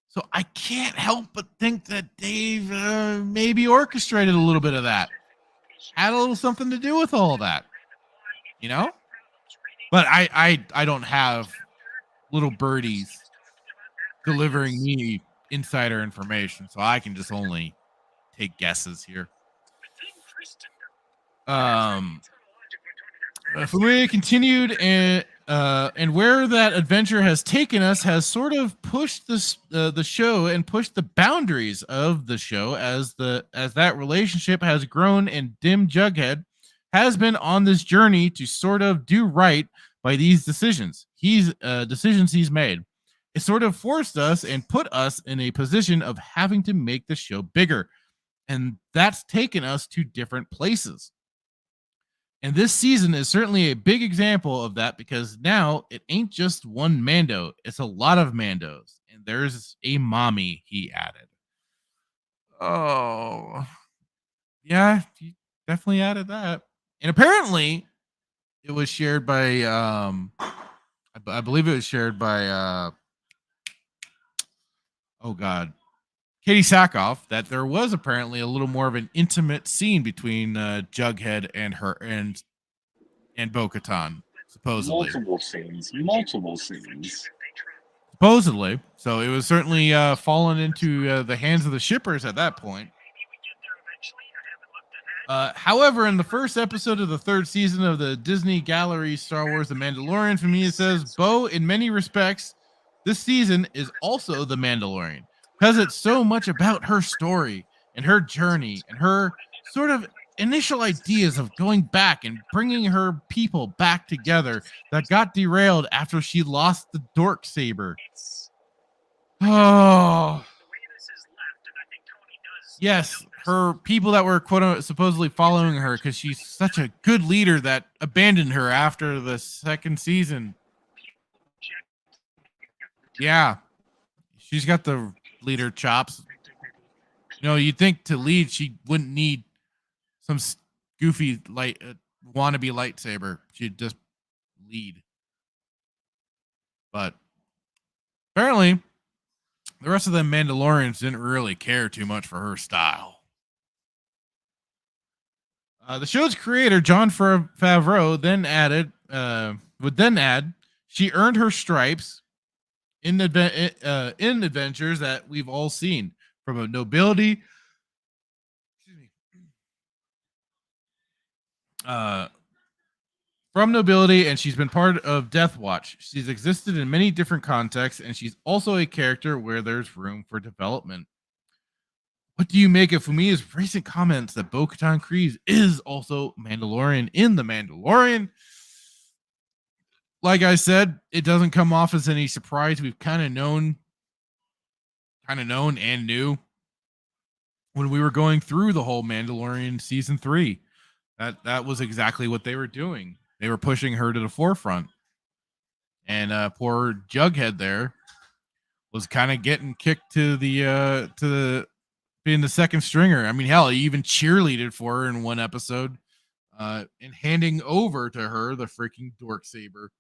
So I can't help but think that Dave maybe orchestrated a little bit of that. Had a little something to do with all of that, you know? But I don't have little birdies delivering me insider information, so I can just only take guesses here. Familia continued, and where that adventure has taken us has sort of pushed the show and pushed the boundaries of the show as that relationship has grown, and Dim Jughead has been on this journey to sort of do right by these decisions he's made. It sort of forced us and put us in a position of having to make the show bigger, and that's taken us to different places. And this season is certainly a big example of that, because now it ain't just one Mando, it's a lot of Mandos. And there's a mommy, he added. Oh, yeah, he definitely added that. And apparently it was shared by, I believe it was shared by, oh God, Katie Sackhoff, that there was apparently a little more of an intimate scene between Jughead and her and Bo-Katan, supposedly. Multiple scenes. Supposedly. So it was certainly fallen into the hands of the shippers at that point. However, in the first episode of the 3rd season of the Disney Gallery Star Wars The Mandalorian, for me, it says, Bo, in many respects, this season is also The Mandalorian, because it's so much about her story and her journey and her sort of initial ideas of going back and bringing her people back together that got derailed after she lost the Darksaber. Oh, yes, her people that were quote unquote supposedly following her because she's such a good leader that abandoned her after the 2nd season. Yeah, she's got the leader chops. You know, you'd think to lead, she wouldn't need some goofy wannabe lightsaber. She'd just lead. But apparently, the rest of the Mandalorians didn't really care too much for her style. The show's creator, Jon Favreau, would then add, she earned her stripes in adventures that we've all seen, from a nobility, and she's been part of Death Watch. She's existed in many different contexts, and she's also a character where there's room for development. What do you make of Fumiya's recent comments that Bo-Katan Kryze is also Mandalorian in The Mandalorian? Like I said, it doesn't come off as any surprise. We've kind of known and knew when we were going through the whole Mandalorian season 3. That was exactly what they were doing. They were pushing her to the forefront. And poor Jughead there was kind of getting kicked to the being the second stringer. I mean, hell, he even cheerleaded for her in one episode, and handing over to her the freaking dork saber,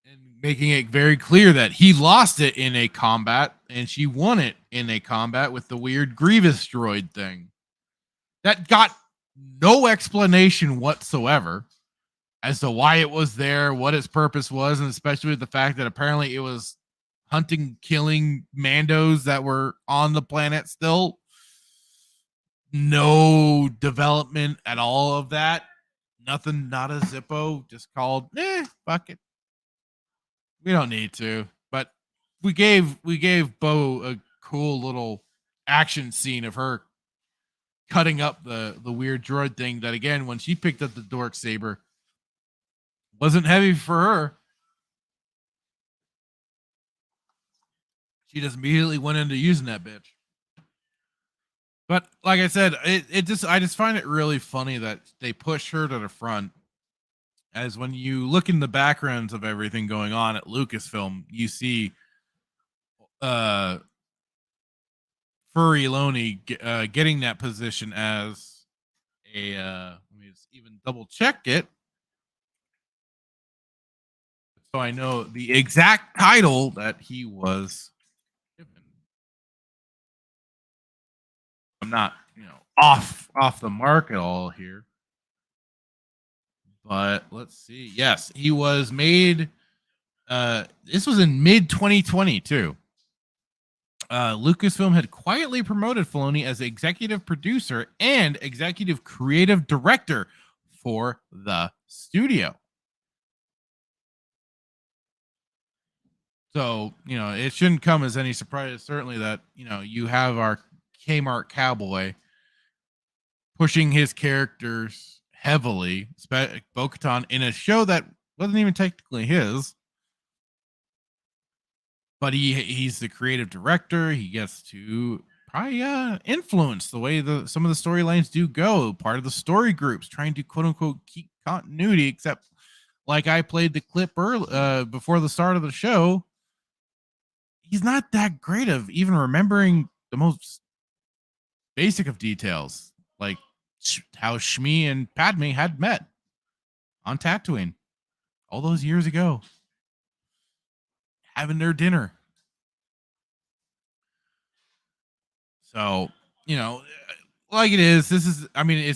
and making it very clear that he lost it in a combat and she won it in a combat with the weird Grievous droid thing. That got no explanation whatsoever as to why it was there, what its purpose was, and especially with the fact that apparently it was hunting, killing Mandos that were on the planet still. No development at all of that. Nothing, not a Zippo, just called, fuck it. We don't need to. But we gave Bo a cool little action scene of her cutting up the weird droid thing that, again, when she picked up the dork saber, wasn't heavy for her. She just immediately went into using that bitch. But like I said, I just find it really funny that they push her to the front, as when you look in the backgrounds of everything going on at Lucasfilm, you see Furry Loney getting that position as a let me just even double check it so I know the exact title that he was given. I'm not, off the mark at all here. But let's see. Yes, he was made. This was in mid 2022. Lucasfilm had quietly promoted Filoni as executive producer and executive creative director for the studio. So, it shouldn't come as any surprise, certainly, that, you have our Kmart cowboy pushing his characters heavily, Bo-Katan, in a show that wasn't even technically his. But he's the creative director. He gets to probably influence the way some of the storylines do go. Part of the story groups trying to quote unquote keep continuity, except like I played the clip before the start of the show. He's not that great of even remembering the most basic of details, like how Shmi and Padme had met on Tatooine all those years ago, having their dinner. So, like it is, it's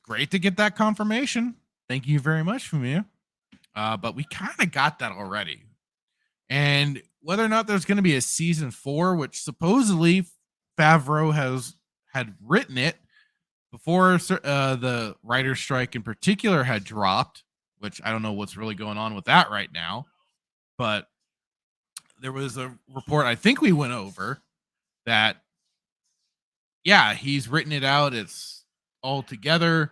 great to get that confirmation. Thank you very much, Fumiya. But we kind of got that already. And whether or not there's going to be a season 4, which supposedly Favreau had written it before the writer's strike in particular had dropped, which I don't know what's really going on with that right now. But there was a report I think we went over that, yeah, he's written it out. It's all together.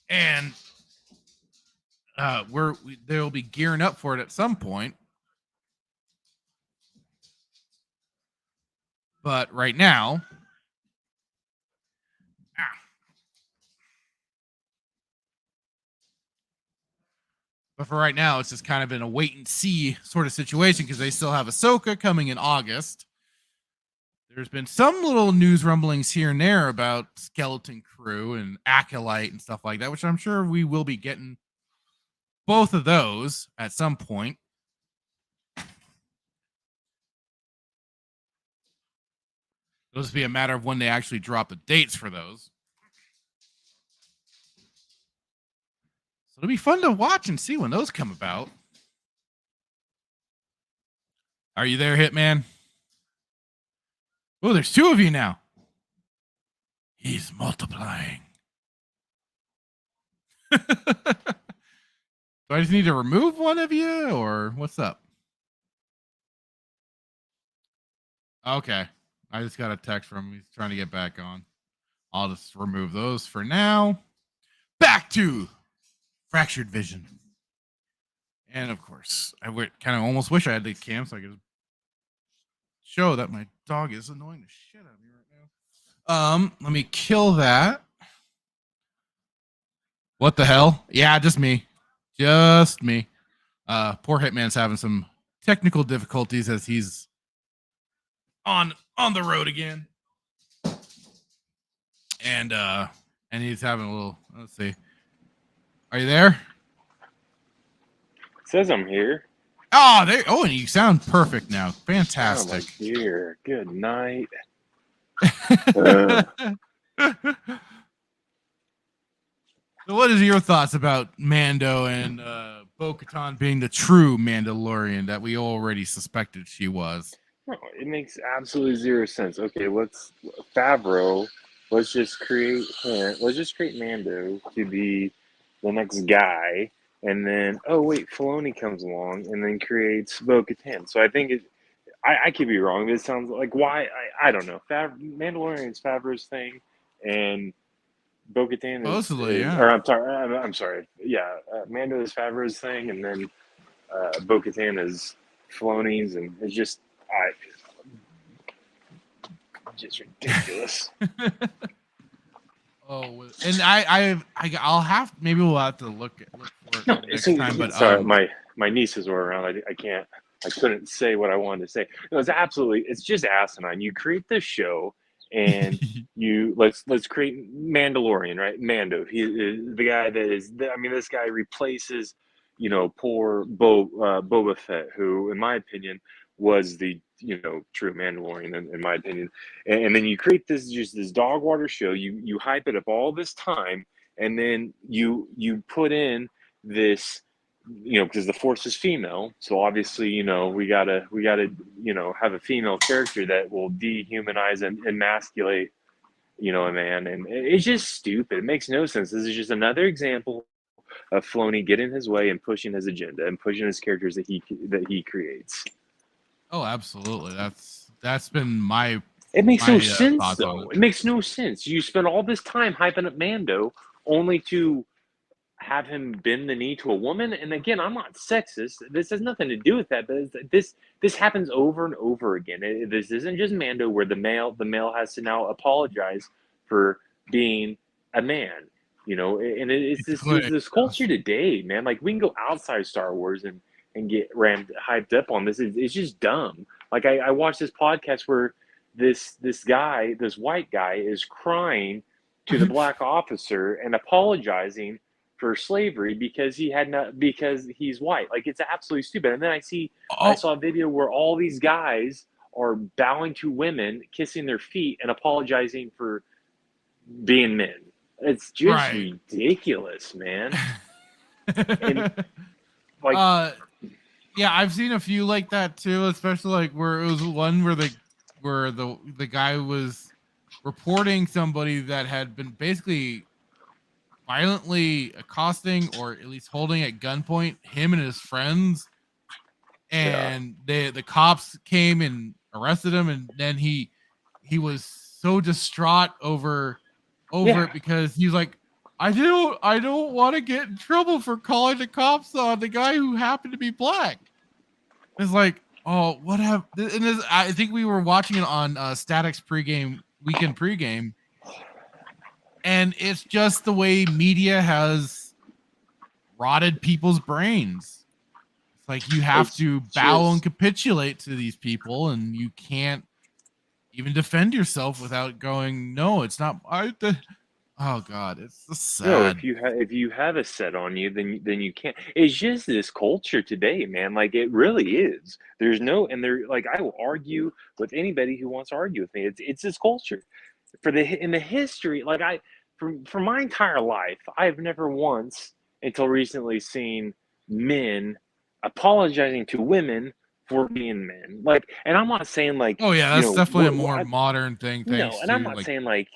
And they'll be gearing up for it at some point. But right now, But for right now, it's just kind of been a wait and see sort of situation because they still have Ahsoka coming in August. There's been some little news rumblings here and there about Skeleton Crew and Acolyte and stuff like that, which I'm sure we will be getting both of those at some point. It'll just be a matter of when they actually drop the dates for those. So it'll be fun to watch and see when those come about. Are you there, Hitman? Oh, there's two of you now. He's multiplying. Do I just need to remove one of you, or what's up? Okay. I just got a text from him. He's trying to get back on. I'll just remove those for now. Back to Fractured Vision. And of course, I would kind of almost wish I had the cam so I could show that my dog is annoying the shit out of me right now. Let me kill that. What the hell? Yeah, just me. Just me. Poor Hitman's having some technical difficulties as he's on the road again. And he's having a little, let's see. Are you there? It says I'm here. Oh, and you sound perfect now. Fantastic. Oh my dear. Good night. So what is your thoughts about Mando and Bo-Katan being the true Mandalorian that we already suspected she was? No, it makes absolutely zero sense. Okay, let's just create him. Let's just create Mando to be the next guy, and then Filoni comes along and then creates Bo-Katan. So I think I could be wrong, but it sounds like why I don't know. Mandalorian is Favreau's thing, and Bo-Katan is mostly, yeah. Or I'm sorry. Yeah, Mando is Favreau's thing, and then Bo-Katan is Filoni's, and it's just ridiculous. And I'll have we'll have to look for it next time. But sorry, my nieces were around. I couldn't say what I wanted to say. No, it's just asinine. You create this show, and let's create Mandalorian, right? Mando. He is the guy that is. This guy replaces, poor Boba Fett, who, in my opinion, was the true Mandalorian in my opinion. And then you create this dog water show. You hype it up all this time, and then you put in this. Because the Force is female, so obviously, we gotta have a female character that will dehumanize and emasculate, a man, and it's just stupid. It makes no sense. This is just another example of Filoni getting his way and pushing his agenda and pushing his characters that he creates. Oh, absolutely. That's been my. It makes no sense, though. It makes no sense. You spend all this time hyping up Mando, only to have him bend the knee to a woman. And again, I'm not sexist. This has nothing to do with that. But this happens over and over again. This isn't just Mando, where the male has to now apologize for being a man. And it's this culture today, man. Like, we can go outside Star Wars and get hyped up on this. It's just dumb. Like, I watched this podcast where this white guy is crying to the black officer and apologizing for slavery because he's white. Like, it's absolutely stupid. And then I saw a video where all these guys are bowing to women, kissing their feet, and apologizing for being men. It's just ridiculous, man. Yeah, I've seen a few like that too, especially like where it was one where the guy was reporting somebody that had been basically violently accosting or at least holding at gunpoint him and his friends, and the cops came and arrested him, and then he was so distraught over it because he's like, I don't want to get in trouble for calling the cops on the guy who happened to be black. It's like, oh, what have? And I think we were watching it on Static's weekend pregame, and it's just the way media has rotted people's brains. It's like you have to bow and capitulate to these people, and you can't even defend yourself without going, no, it's not. Oh God, it's just sad. No, if you have a set on you, then you can't. It's just this culture today, man. Like it really is. There's no, and there, like I will argue with anybody who wants to argue with me. It's this culture in the history. Like for my entire life, I've never once until recently seen men apologizing to women for being men. Like, and I'm not saying like, oh yeah, that's definitely a more modern thing. No, and I'm not saying like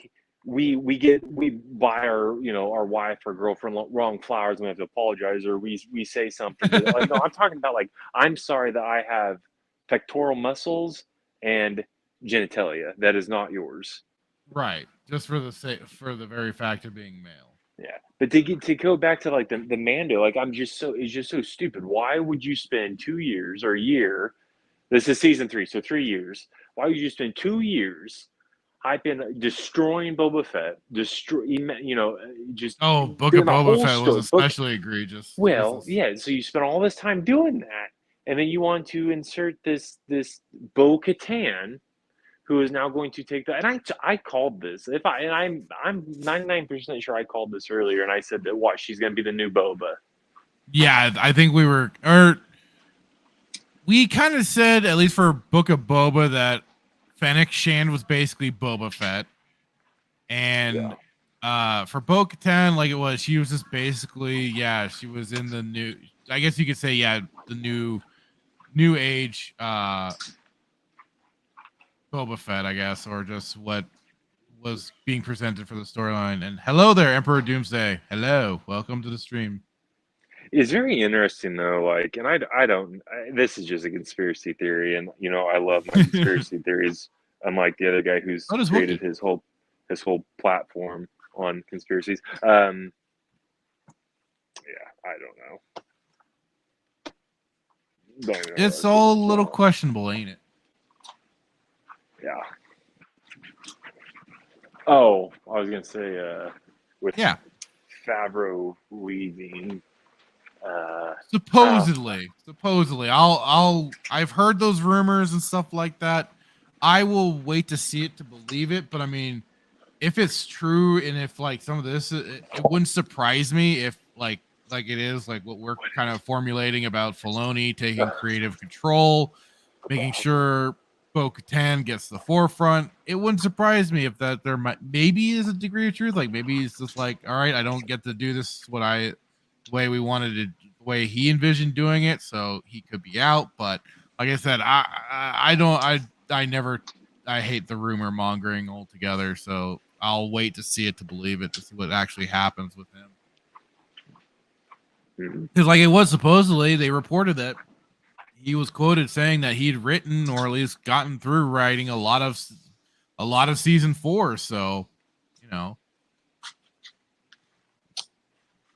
we buy our our wife or girlfriend wrong flowers and we have to apologize, or we say something like, no, I'm talking about like, I'm sorry that I have pectoral muscles and genitalia that is not yours, right? Just for the very fact of being male. Yeah, but to go back to like the Mando, like it's just so stupid. Why would you spend 2 years or a year? This is season 3, so 3 years. Why would you spend 2 years hyping, destroying Boba Fett, just Book of Boba Fett was especially egregious. Well, yeah, so you spent all this time doing that, and then you want to insert this Bo-Katan, who is now going to take that. And I called this. I'm 99% sure I called this earlier, and I said that she's going to be the new Boba. Yeah, I think we kind of said, at least for Book of Boba, that Fennec Shand was basically Boba Fett, and for Bo-Katan, like she was just basically, she was in the new. I guess you could say, the new age Boba Fett, I guess, or just what was being presented for the storyline. And hello there, Emperor Doomsday. Hello, welcome to the stream. It's very interesting though, like, and I don't. This is just a conspiracy theory, and I love my conspiracy theories. Unlike the other guy who's created his whole platform on conspiracies. I don't know. It's all a little questionable, ain't it? Yeah. Oh, I was gonna say, with Favreau leaving. Supposedly, I've heard those rumors and stuff like that. I will wait to see it to believe it, but I mean, if it's true and if like some of this, it wouldn't surprise me if like it is like what we're kind of formulating about Filoni taking creative control, making sure Bo-Katan gets the forefront. It wouldn't surprise me if that there maybe is a degree of truth. Like maybe it's just like, all right, I don't get to do this the way we wanted it, the way he envisioned doing it, so he could be out. But like I said, I hate the rumor mongering altogether. So I'll wait to see it to believe it, to see what actually happens with him. Because like it was supposedly, they reported that he was quoted saying that he'd written or at least gotten through writing a lot of season 4. So,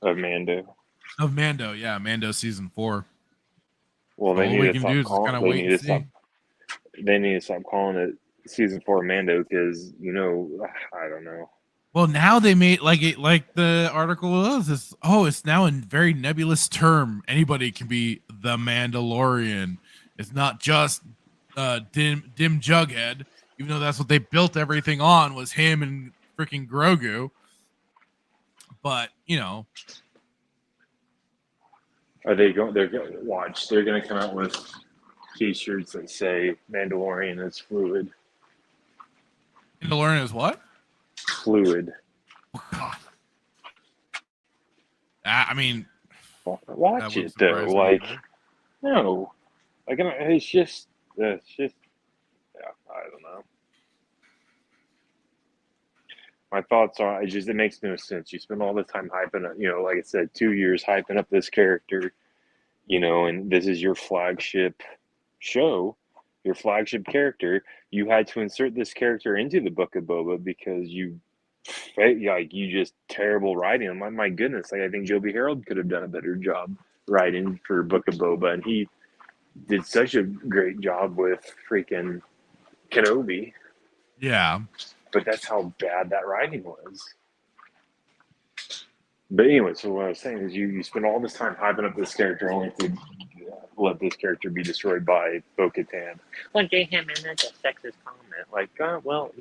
of Mando. Yeah, Mando season 4. Well, they need to stop. They need to stop calling it season 4 Mando because I don't know. Well, now they made like the article was. It's now a very nebulous term. Anybody can be the Mandalorian. It's not just dim Jughead, even though that's what they built everything on, was him and freaking Grogu. But are they going? They're going to watch. They're going to come out with T-shirts that say Mandalorian is fluid. Mandalorian is what? Fluid. Oh, God. I mean, watch it though. Like, no, like it's just. I don't know. My thoughts are, it makes no sense. You spend all this time hyping up, like I said, 2 years hyping up this character, and this is your flagship show, your flagship character. You had to insert this character into the Book of Boba because you just terrible writing. My goodness, I think Joby Harold could have done a better job writing for Book of Boba, and he did such a great job with freaking Kenobi. Yeah. But that's how bad that writing was. But anyway, so what I was saying is you spend all this time hyping up this character only to let this character be destroyed by Bo-Katan. Like, hey, man, that's a sexist comment. Like, well,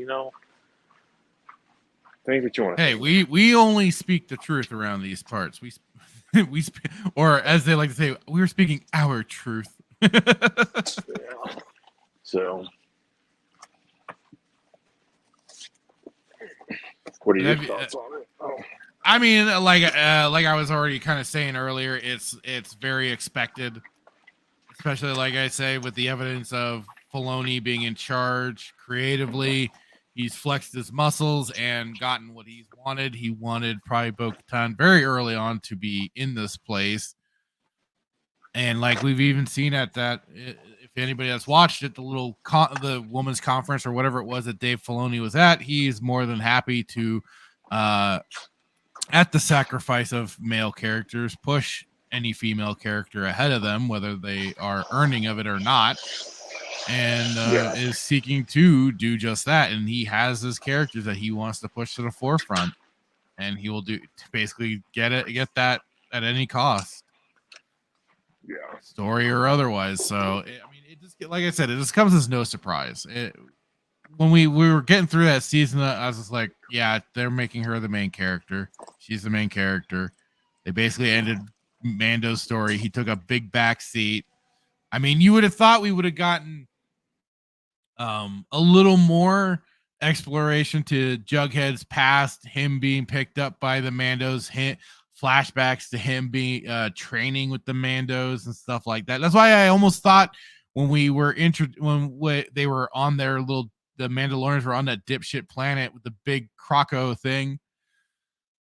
think what you want to Hey, think. we only speak the truth around these parts. Or as they like to say, we're speaking our truth. Yeah. So, what are your thoughts on it? Oh. I mean, like I was already kind of saying earlier, it's very expected, especially like I say with the evidence of Filoni being in charge creatively. He's flexed his muscles and gotten what he's wanted. He wanted probably Bo-Katan very early on to be in this place, and like we've even seen at that. If anybody has watched it, the women's conference or whatever it was that Dave Filoni was at, he's more than happy to. At the sacrifice of male characters, push any female character ahead of them, whether they are earning of it or not, and is seeking to do just that. And he has his characters that he wants to push to the forefront, and he will do basically get that at any cost, story or otherwise. So I mean, it just like I said, it just comes as no surprise. When we were getting through that season, I was just like, yeah, they're making her the main character. She's the main character. They basically ended Mando's story. He took a big back seat. I mean, you would have thought we would have gotten a little more exploration to Jughead's past, him being picked up by the Mandos, flashbacks to him being training with the Mandos and stuff like that. That's why I almost thought when we were when they were on their the Mandalorians were on that dipshit planet with the big croco thing,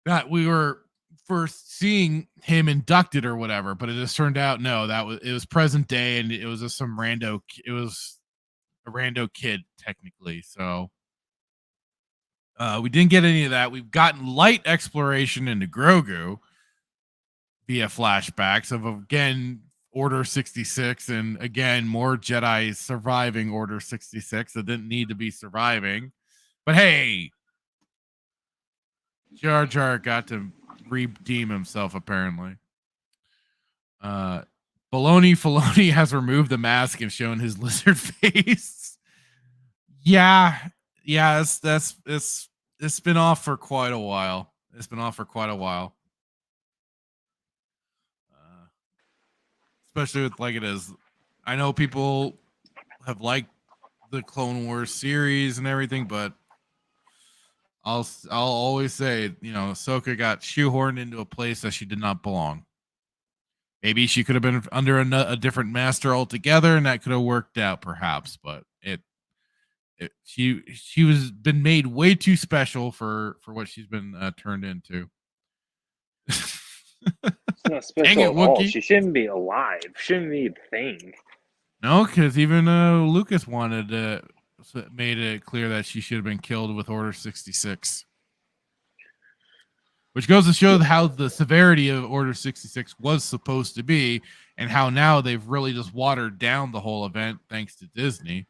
that we were first seeing him inducted or whatever, but it just turned out no, it was present day, and it was just some rando. It was a rando kid technically. So we didn't get any of that. We've gotten light exploration into Grogu via flashbacks of again Order 66, and again more Jedi surviving Order 66 that didn't need to be surviving. But hey, Jar Jar got to redeem himself apparently. Filoni has removed the mask and shown his lizard face. Yeah, it's been off for quite a while. Especially with like it is. I know people have liked the Clone Wars series and everything, but I'll always say, Ahsoka got shoehorned into a place that she did not belong. Maybe she could have been under a different master altogether, and that could have worked out, perhaps. But she was been made way too special for what she's been turned into. It's not special at all. She shouldn't be alive. Shouldn't be a thing. No, because even Lucas made it clear that she should have been killed with Order 66. Which goes to show how the severity of Order 66 was supposed to be, and how now they've really just watered down the whole event thanks to Disney.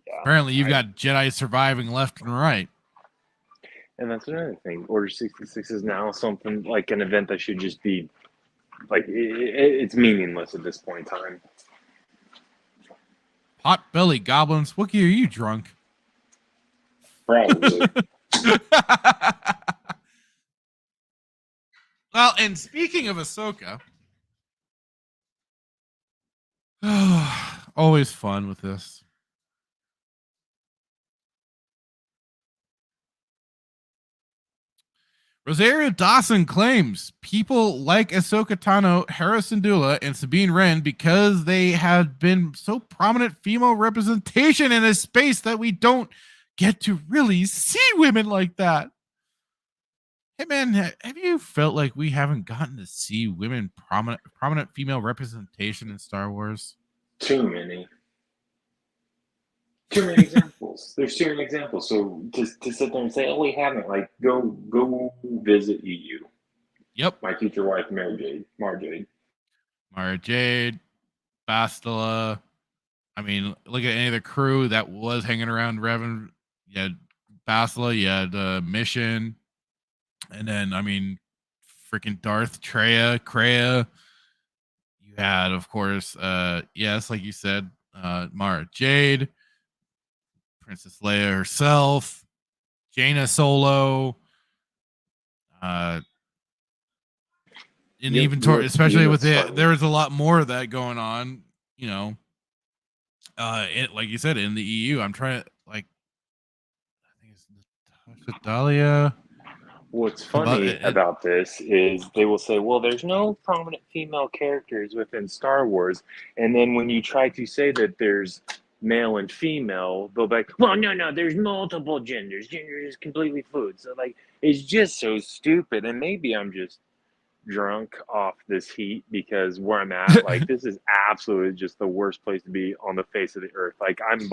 Yeah, apparently, you've got Jedi surviving left and right. And that's another thing. Order 66 is now something like an event that should just be like it's meaningless at this point in time. Pot-belly goblins. Wookie, are you drunk? Probably. Well, and speaking of Ahsoka, always fun with this. Rosario Dawson claims people like Ahsoka Tano, Hera Syndulla, and Sabine Wren because they have been so prominent female representation in a space that we don't get to really see women like that. Hey man, have you felt like we haven't gotten to see women prominent female representation in Star Wars? Too many examples. There's too many examples. So to sit there and say, "Oh, we haven't," like go visit EU. Yep. My future wife, Mara Jade, Bastila. I mean, look at any of the crew that was hanging around Revan. You had Bastila. You had Mission. And then, I mean, freaking Darth Kreia. You had, of course, yes, like you said, Mara Jade, Princess Leia herself, Jaina Solo, and even especially with it, there's a lot more of that going on. You know, like you said, in the EU, I'm trying to I think it's Natasha Dahlia. What's funny about this is they will say, well, there's no prominent female characters within Star Wars. And then when you try to say that there's male and female, they'll be like, well, no, there's multiple genders. Gender is completely fluid. So, like, it's just so stupid. And maybe I'm just drunk off this heat because where I'm at, like, this is absolutely just the worst place to be on the face of the earth. Like, I'm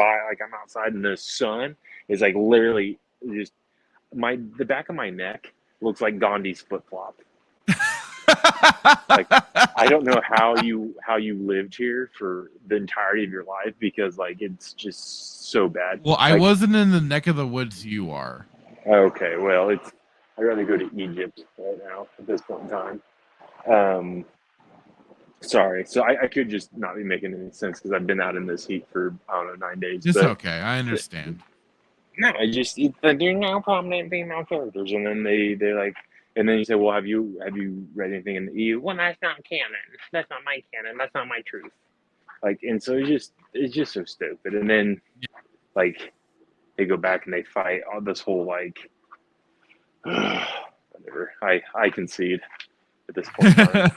outside and the sun is, like, literally just the back of my neck looks like Gandhi's flip flop. Like, I don't know how you lived here for the entirety of your life because like it's just so bad. Well, I wasn't in the neck of the woods you are. Okay, well, I'd rather go to Egypt right now at this point in time. Sorry, so I could just not be making any sense because I've been out in this heat for, I don't know, 9 days. It's okay, I understand. No, there's no prominent female characters, and then they like, and then you say, well, have you read anything in the EU? Well, that's not canon. That's not my canon. That's not my truth. Like, and so it's just so stupid. And then, like, they go back and they fight all this whole like, whatever. I concede at this point in time.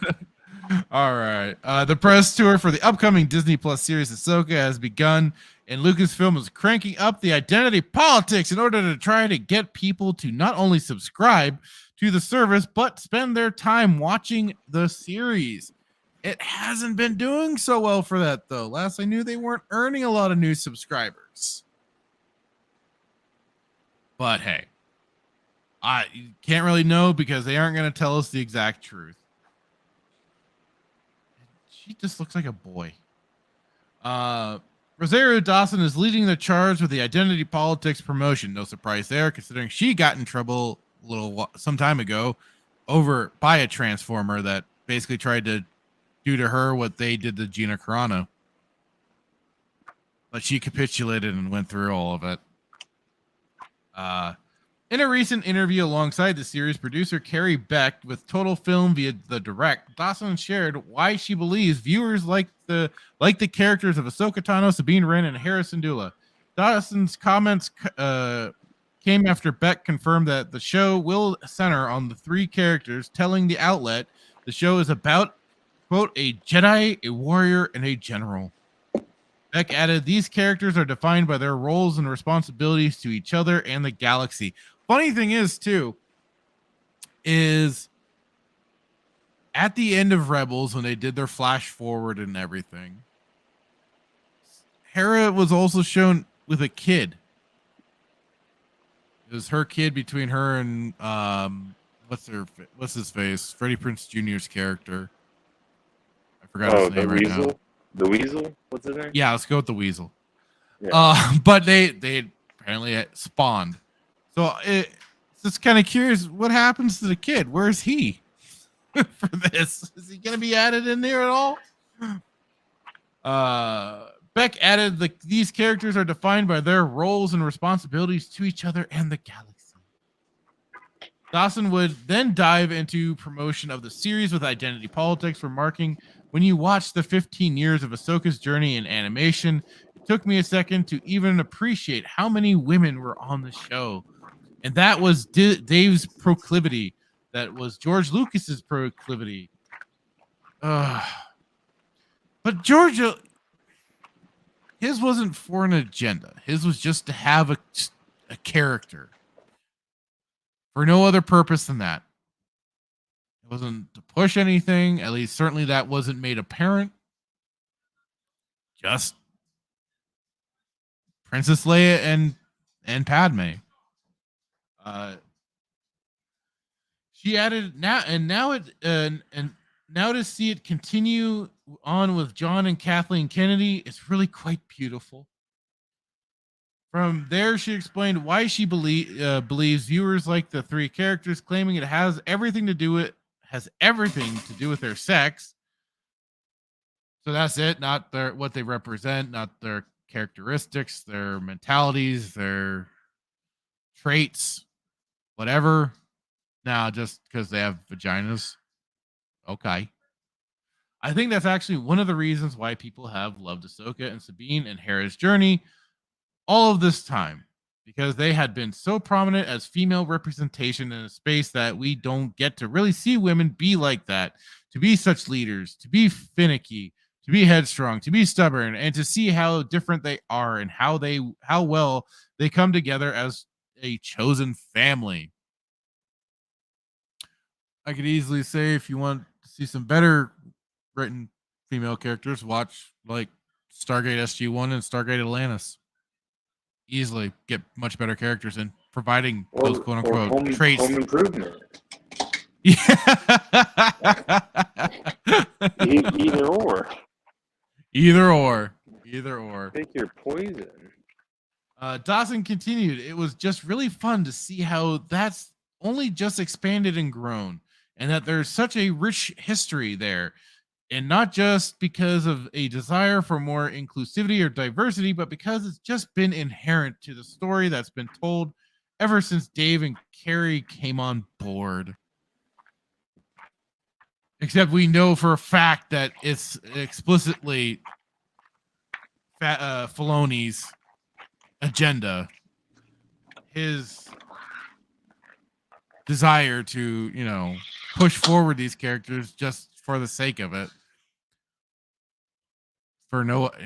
All right. The press tour for the upcoming Disney Plus series Ahsoka has begun, and Lucasfilm is cranking up the identity politics in order to try to get people to not only subscribe to the service, but spend their time watching the series. It hasn't been doing so well for that, though. Last I knew, they weren't earning a lot of new subscribers. But hey, I can't really know because they aren't going to tell us the exact truth. She just looks like a boy. Rosario Dawson is leading the charge with the identity politics promotion. No surprise there, considering she got in trouble some time ago by a Transformer that basically tried to do to her what they did to Gina Carano. But she capitulated and went through all of it. In a recent interview alongside the series producer Carrie Beck with Total Film via The Direct, Dawson shared why she believes viewers like the characters of Ahsoka Tano, Sabine Wren, and Hera Syndulla. Dawson's comments came after Beck confirmed that the show will center on the three characters, telling the outlet the show is about, quote, a Jedi, a warrior, and a general. Beck added, these characters are defined by their roles and responsibilities to each other and the galaxy. Funny thing is, too, is at the end of Rebels, when they did their flash forward and everything, Hera was also shown with a kid. It was her kid between her and what's his face? Freddie Prinze Jr.'s character. I forgot his name right now. The Weasel? What's his name? Yeah, let's go with the Weasel. Yeah. But they apparently spawned. So it's just kind of curious what happens to the kid. Where's he for this? Is he going to be added in there at all? Beck added, these characters are defined by their roles and responsibilities to each other and the galaxy. Dawson would then dive into promotion of the series with identity politics, remarking, when you watch the 15 years of Ahsoka's journey in animation, it took me a second to even appreciate how many women were on the show. And that was Dave's proclivity. That was George Lucas's proclivity. But George, his wasn't for an agenda. His was just to have a character. For no other purpose than that. It wasn't to push anything. At least certainly that wasn't made apparent. Just Princess Leia and Padme. She added now to see it continue on with John and Kathleen Kennedy is really quite beautiful. From there, she explained why she believes viewers like the three characters, claiming it has everything to do with their sex. So that's it, not what they represent, not their characteristics, their mentalities, their traits, whatever. Now, just because they have vaginas, okay. I think that's actually one of the reasons why people have loved Ahsoka and Sabine and Hera's journey all of this time, because they had been so prominent as female representation in a space that we don't get to really see women be like that, to be such leaders, to be finicky, to be headstrong, to be stubborn, and to see how different they are and how well they come together as a chosen family. I could easily say, if you want to see some better written female characters, watch like Stargate SG-1 and Stargate Atlantis. Easily get much better characters in providing those quote unquote traits. Home improvement. Yeah. Either or. Either or. Pick your poison. Dawson continued, it was just really fun to see how that's only just expanded and grown, and that there's such a rich history there. And not just because of a desire for more inclusivity or diversity, but because it's just been inherent to the story that's been told ever since Dave and Carrie came on board. Except we know for a fact that it's explicitly Filoni's agenda. His desire to, push forward these characters just for the sake of it. For not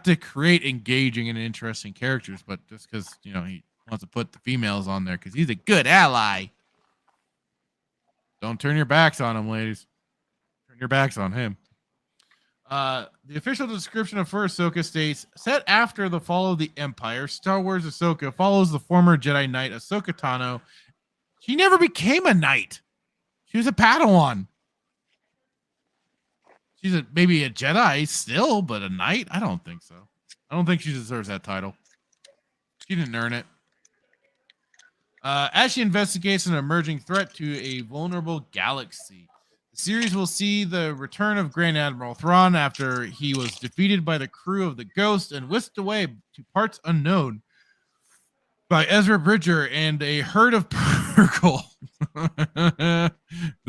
to create engaging and interesting characters, but just because he wants to put the females on there because he's a good ally. Don't turn your backs on him, ladies. Turn your backs on him. The official description of Ahsoka states, set after the fall of the Empire, Star Wars Ahsoka follows the former Jedi Knight Ahsoka Tano. She never became a knight. She was a Padawan. She's maybe a Jedi still, but a knight? I don't think so. I don't think she deserves that title. She didn't earn it. As she investigates an emerging threat to a vulnerable galaxy, the series will see the return of Grand Admiral Thrawn after he was defeated by the crew of the Ghost and whisked away to parts unknown by Ezra Bridger and a herd of Purgle. The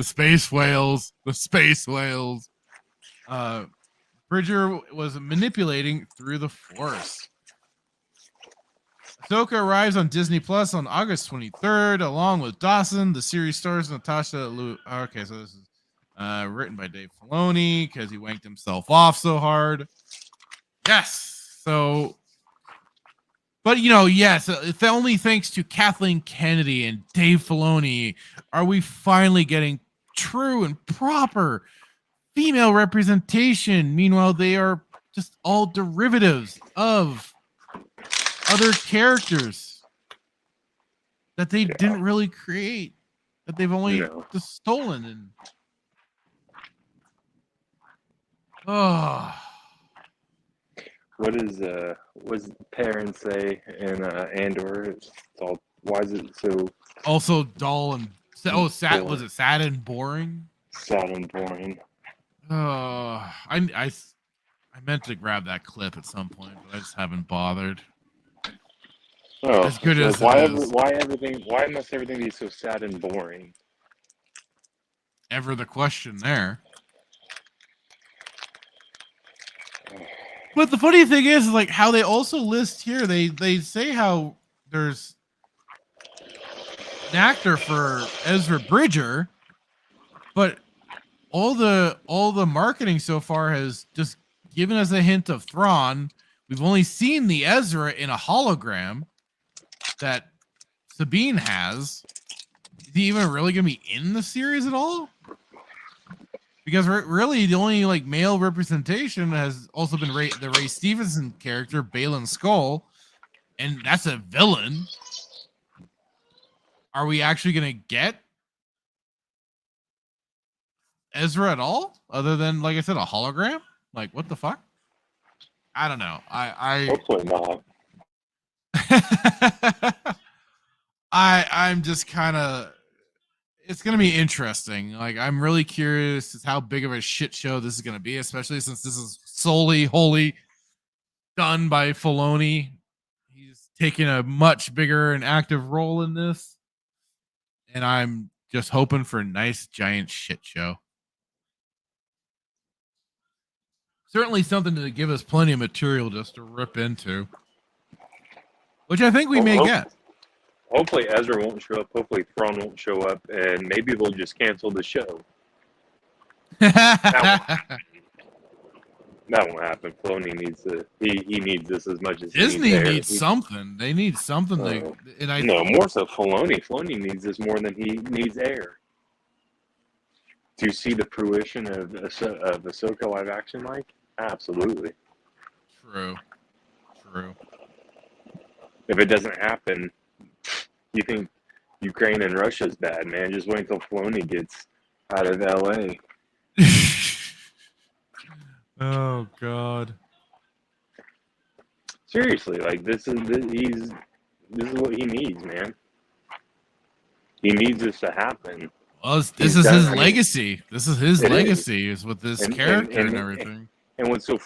space whales. The space whales. Bridger was manipulating through the Force. Ahsoka arrives on Disney Plus on August 23rd, along with Dawson. The series stars Natasha Okay, so this is written by Dave Filoni because he wanked himself off so hard. Yes. So, but yes, it's only thanks to Kathleen Kennedy and Dave Filoni are we finally getting true and proper female representation. Meanwhile, they are just all derivatives of other characters that they didn't really create, that they've only just stolen. And what does parents say in Andor? It's all, why is it so also dull and sad? Was it sad and boring? Sad and boring. I meant to grab that clip at some point, but I just haven't bothered. Oh, as good as why must everything be so sad and boring? Ever the question there. But the funny thing is like how they also list here, they say how there's an actor for Ezra Bridger, but all the marketing so far has just given us a hint of Thrawn. We've only seen the Ezra in a hologram that Sabine has. Is he even really going to be in the series at all? Because really the only like male representation has also been the Ray Stevenson character, Baylan Skoll, and that's a villain. Are we actually going to get Ezra at all, other than, like I said, a hologram? Like, what the fuck? I don't know. I hopefully not. I'm just kind of. It's gonna be interesting. Like, I'm really curious as how big of a shit show this is gonna be, especially since this is solely, wholly done by Filoni. He's taking a much bigger and active role in this, and I'm just hoping for a nice giant shit show. Certainly something to give us plenty of material just to rip into, which I think we may get. Hopefully Ezra won't show up. Hopefully Thrawn won't show up, and maybe they'll just cancel the show. That won't happen. Filoni needs to. He needs this as much as Disney needs something. They need something. More so Filoni. Filoni needs this more than he needs air. To see the fruition of Ahsoka live action, Mike? Absolutely. True. If it doesn't happen, you think Ukraine and Russia's bad, man. Just wait until Filoni gets out of LA. Oh God. Seriously, like this is what he needs, man. He needs this to happen. Well, this is his legacy. This is his legacy, is with this character and everything. And what's so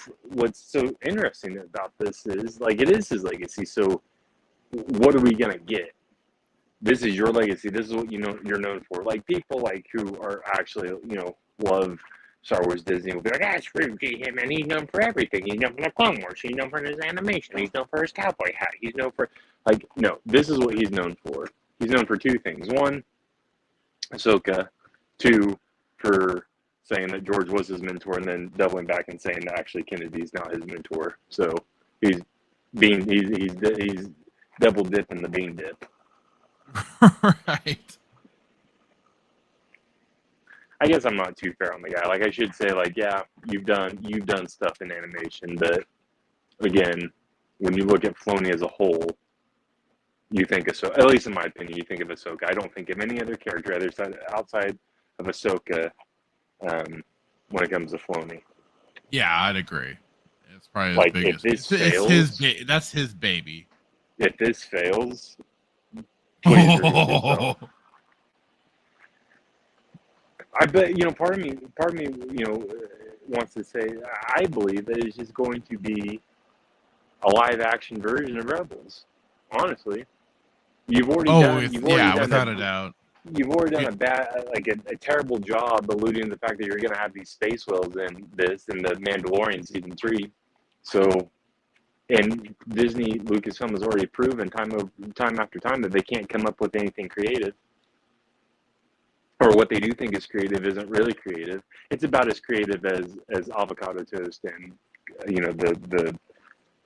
interesting about this is, like, it is his legacy. So, what are we gonna get? This is your legacy. This is what you're known for. Like, people like who are actually love Star Wars, Disney will be like, screw him, and he's known for everything. He's known for the Clone Wars. He's known for his animation. He's known for his cowboy hat. He's known for no. This is what he's known for. He's known for two things. One, Ahsoka. Two, for saying that George was his mentor, and then doubling back and saying that actually Kennedy's not his mentor. So he's double dipping the bean dip. Right. I guess I'm not too fair on the guy. Like, I should say, like, yeah, you've done stuff in animation, but again, when you look at Filoni as a whole, you think Ahsoka. At least in my opinion, you think of Ahsoka. I don't think of any other character outside of Ahsoka when it comes to Filoni. Yeah, I'd agree. It's probably like his biggest. If this fails, that's his baby. If this fails, please forgive yourself. I bet part of me, wants to say I believe that it's just going to be a live action version of Rebels. Honestly, you've already done without a doubt. You've already done a terrible job alluding to the fact that you're going to have these space whales in the Mandalorian season 3. So, and Disney, Lucasfilm has already proven time after time that they can't come up with anything creative. Or what they do think is creative isn't really creative. It's about as creative as avocado toast and the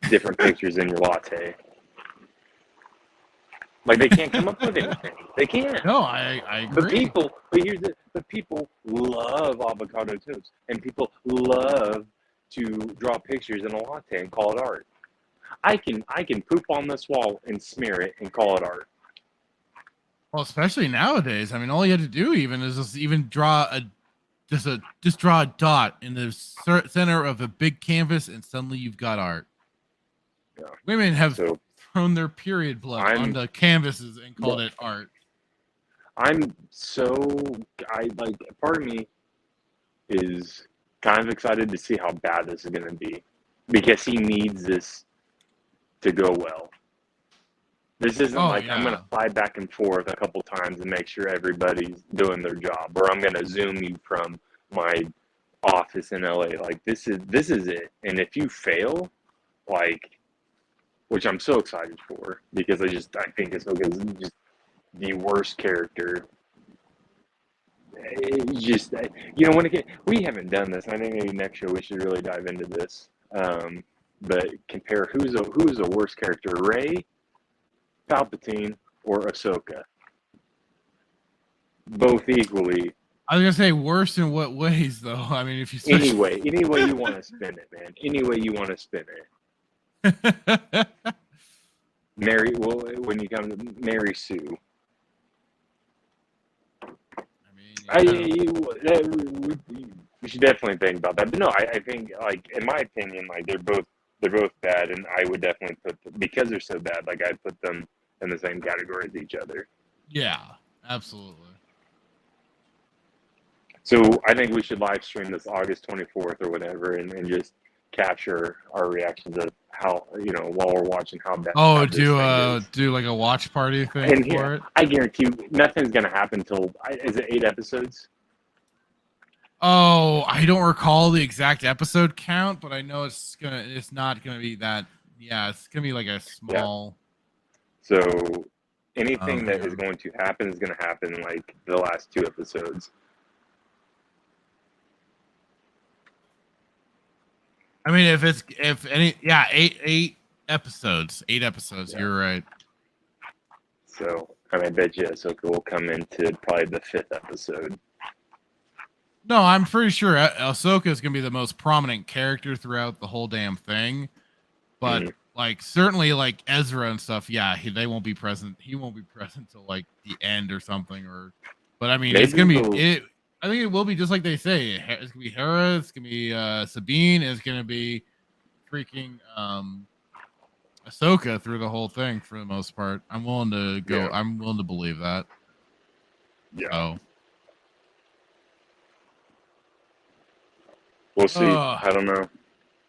different pictures in your latte. Like, they can't come up with anything. They can't. No, I agree. But people love avocado toast, and people love to draw pictures in a latte and call it art. I can poop on this wall and smear it and call it art. Well, especially nowadays. I mean, all you have to do is just draw a dot in the center of a big canvas, and suddenly you've got art. Yeah. Women have thrown their period blood onto canvases and called it art. Part of me is kind of excited to see how bad this is going to be, because he needs this to go well. This isn't I'm going to fly back and forth a couple times and make sure everybody's doing their job, or I'm going to Zoom you from my office in LA. Like, this is it. And if you fail, which I'm so excited for, because I think Ahsoka is just the worst character. It's just, we haven't done this. I think maybe next show we should really dive into this. But compare who's a worse character, Rey, Palpatine, or Ahsoka? Both equally. I was gonna say worse in what ways, though? I mean, if you any way you want to spin it, man. Any way you want to spin it. When you come to Mary Sue. I mean, we should definitely think about that. But no, I think, in my opinion, they're both they're both bad, and I would definitely put them, because they're so bad, like I'd put them in the same category as each other. Yeah, absolutely. So I think we should live stream this August 24th or whatever, and just capture our reactions of how, while we're watching how bad. Oh, this thing is. do like a watch party thing And for it. I guarantee you, nothing's gonna happen till, is it 8 episodes? Oh, I don't recall the exact episode count, but I know it's not gonna be that. Yeah, it's gonna be like a small. Yeah. So anything that is going to happen is going to happen like the last 2 episodes. I mean, eight episodes. 8 episodes. Yeah. You're right. So I bet you Ahsoka will come into probably the 5th episode. No, I'm pretty sure Ahsoka is going to be the most prominent character throughout the whole damn thing. But like certainly like Ezra and stuff, yeah, they won't be present. He won't be present till like the end or something. But I mean, maybe it's going to be. I think it will be just like they say. It's going to be Hera. It's going to be Sabine. It's going to be freaking Ahsoka through the whole thing for the most part. I'm willing to go. Yeah. I'm willing to believe that. Yeah. So. We'll see. I don't know.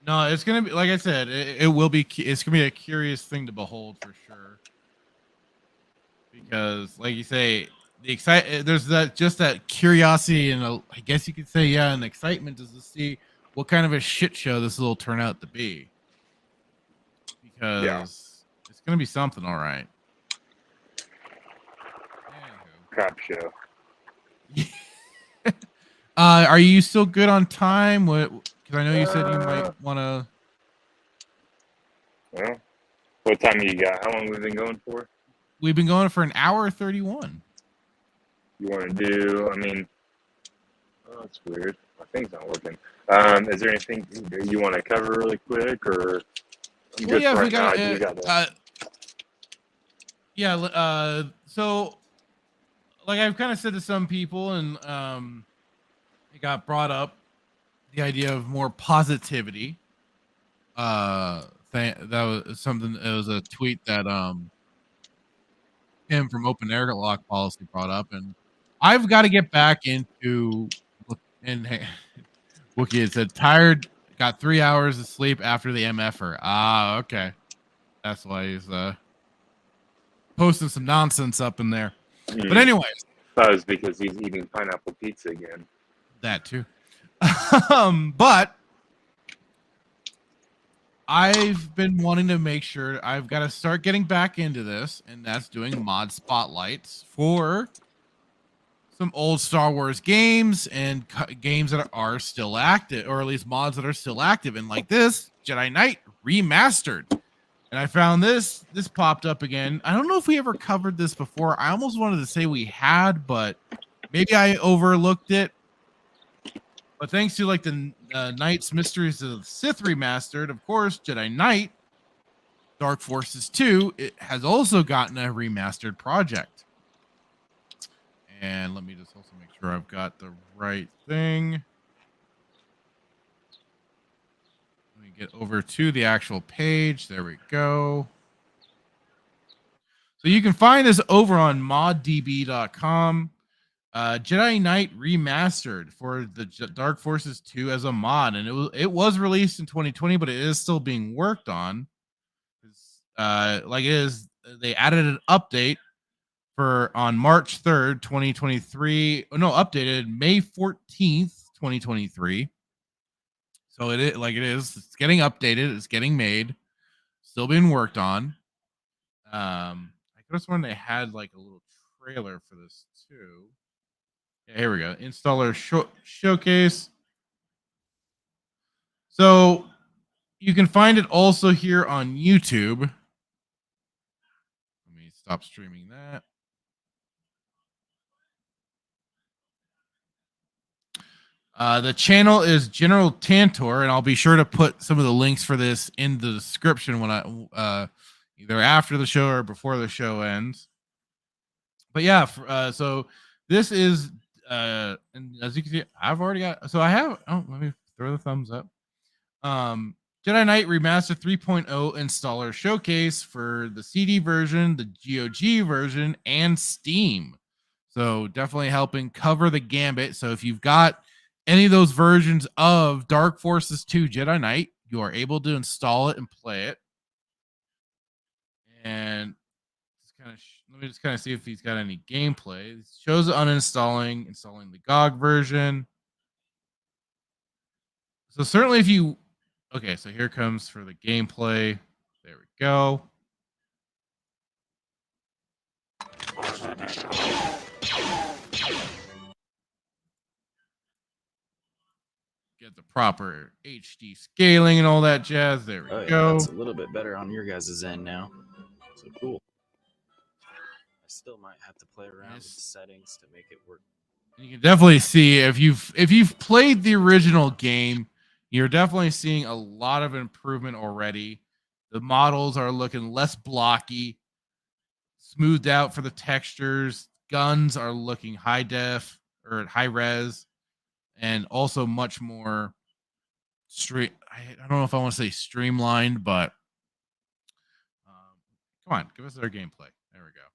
No, it's gonna be like I said. It will be. It's gonna be a curious thing to behold for sure. Because, like you say, there's that curiosity and I guess you could say, an excitement is to see what kind of a shit show this will turn out to be. Because it's gonna be something, all right. Crap show. Are you still good on time? Because I know you said you might want to. Well, what time you got? How long have we been going for? We've been going for an hour 31. You want to do? I mean, that's weird. My thing's not working. Is there anything you want to cover really quick, or? Well, yeah, we got. So, like I've kind of said to some people, and it got brought up, the idea of more positivity. That was something. It was a tweet that Tim from Open Airlock Policy brought up, and I've got to get back into. And Wookie had said, tired, got 3 hours of sleep after the MFer. Ah, okay, that's why he's posting some nonsense up in there. But anyways, that was because he's eating pineapple pizza again. That too. But I've been wanting to make sure I've got to start getting back into this, and that's doing mod spotlights for some old Star Wars games and games that are still active, or at least mods that are still active. And like this, Jedi Knight Remastered. And I found this popped up again. I don't know if we ever covered this before. I almost wanted to say we had, but maybe I overlooked it. But thanks to like the Knight's Mysteries of the Sith Remastered, of course, Jedi Knight Dark Forces 2, it has also gotten a remastered project. And let me just also make sure I've got the right thing. Let me get over to the actual page. There we go. So you can find this over on moddb.com. Jedi Knight Remastered for the Dark Forces 2 as a mod, and it was released in 2020, but it is still being worked on. They added an update on March 3rd, 2023. No, updated May 14th, 2023. So it's getting updated, it's getting made, still being worked on. I could have sworn they had like a little trailer for this too. Yeah, here we go. Installer showcase. So you can find it also here on YouTube. Let me stop streaming that. The channel is General Tantor, and I'll be sure to put some of the links for this in the description when I either after the show or before the show ends. But yeah, so this is and as you can see, I've already got. So I have. Oh, let me throw the thumbs up. Jedi Knight Remastered 3.0 installer showcase for the CD version, the GOG version, and Steam. So definitely helping cover the gambit. So if you've got any of those versions of Dark Forces 2 Jedi Knight, you are able to install it and play it. And let me just kind of see if he's got any gameplay. It shows uninstalling, installing the GOG version. So certainly if you... Okay, so here comes for the gameplay. There we go. Get the proper HD scaling and all that jazz. There we go. That's a little bit better on your guys' end now. So cool. I still might have to play around with the settings to make it work. You can definitely see if you've played the original game, you're definitely seeing a lot of improvement already. The models are looking less blocky, smoothed out for the textures. Guns are looking high def or high res, and also much more I don't know if I want to say streamlined, but come on, give us their gameplay. There we go.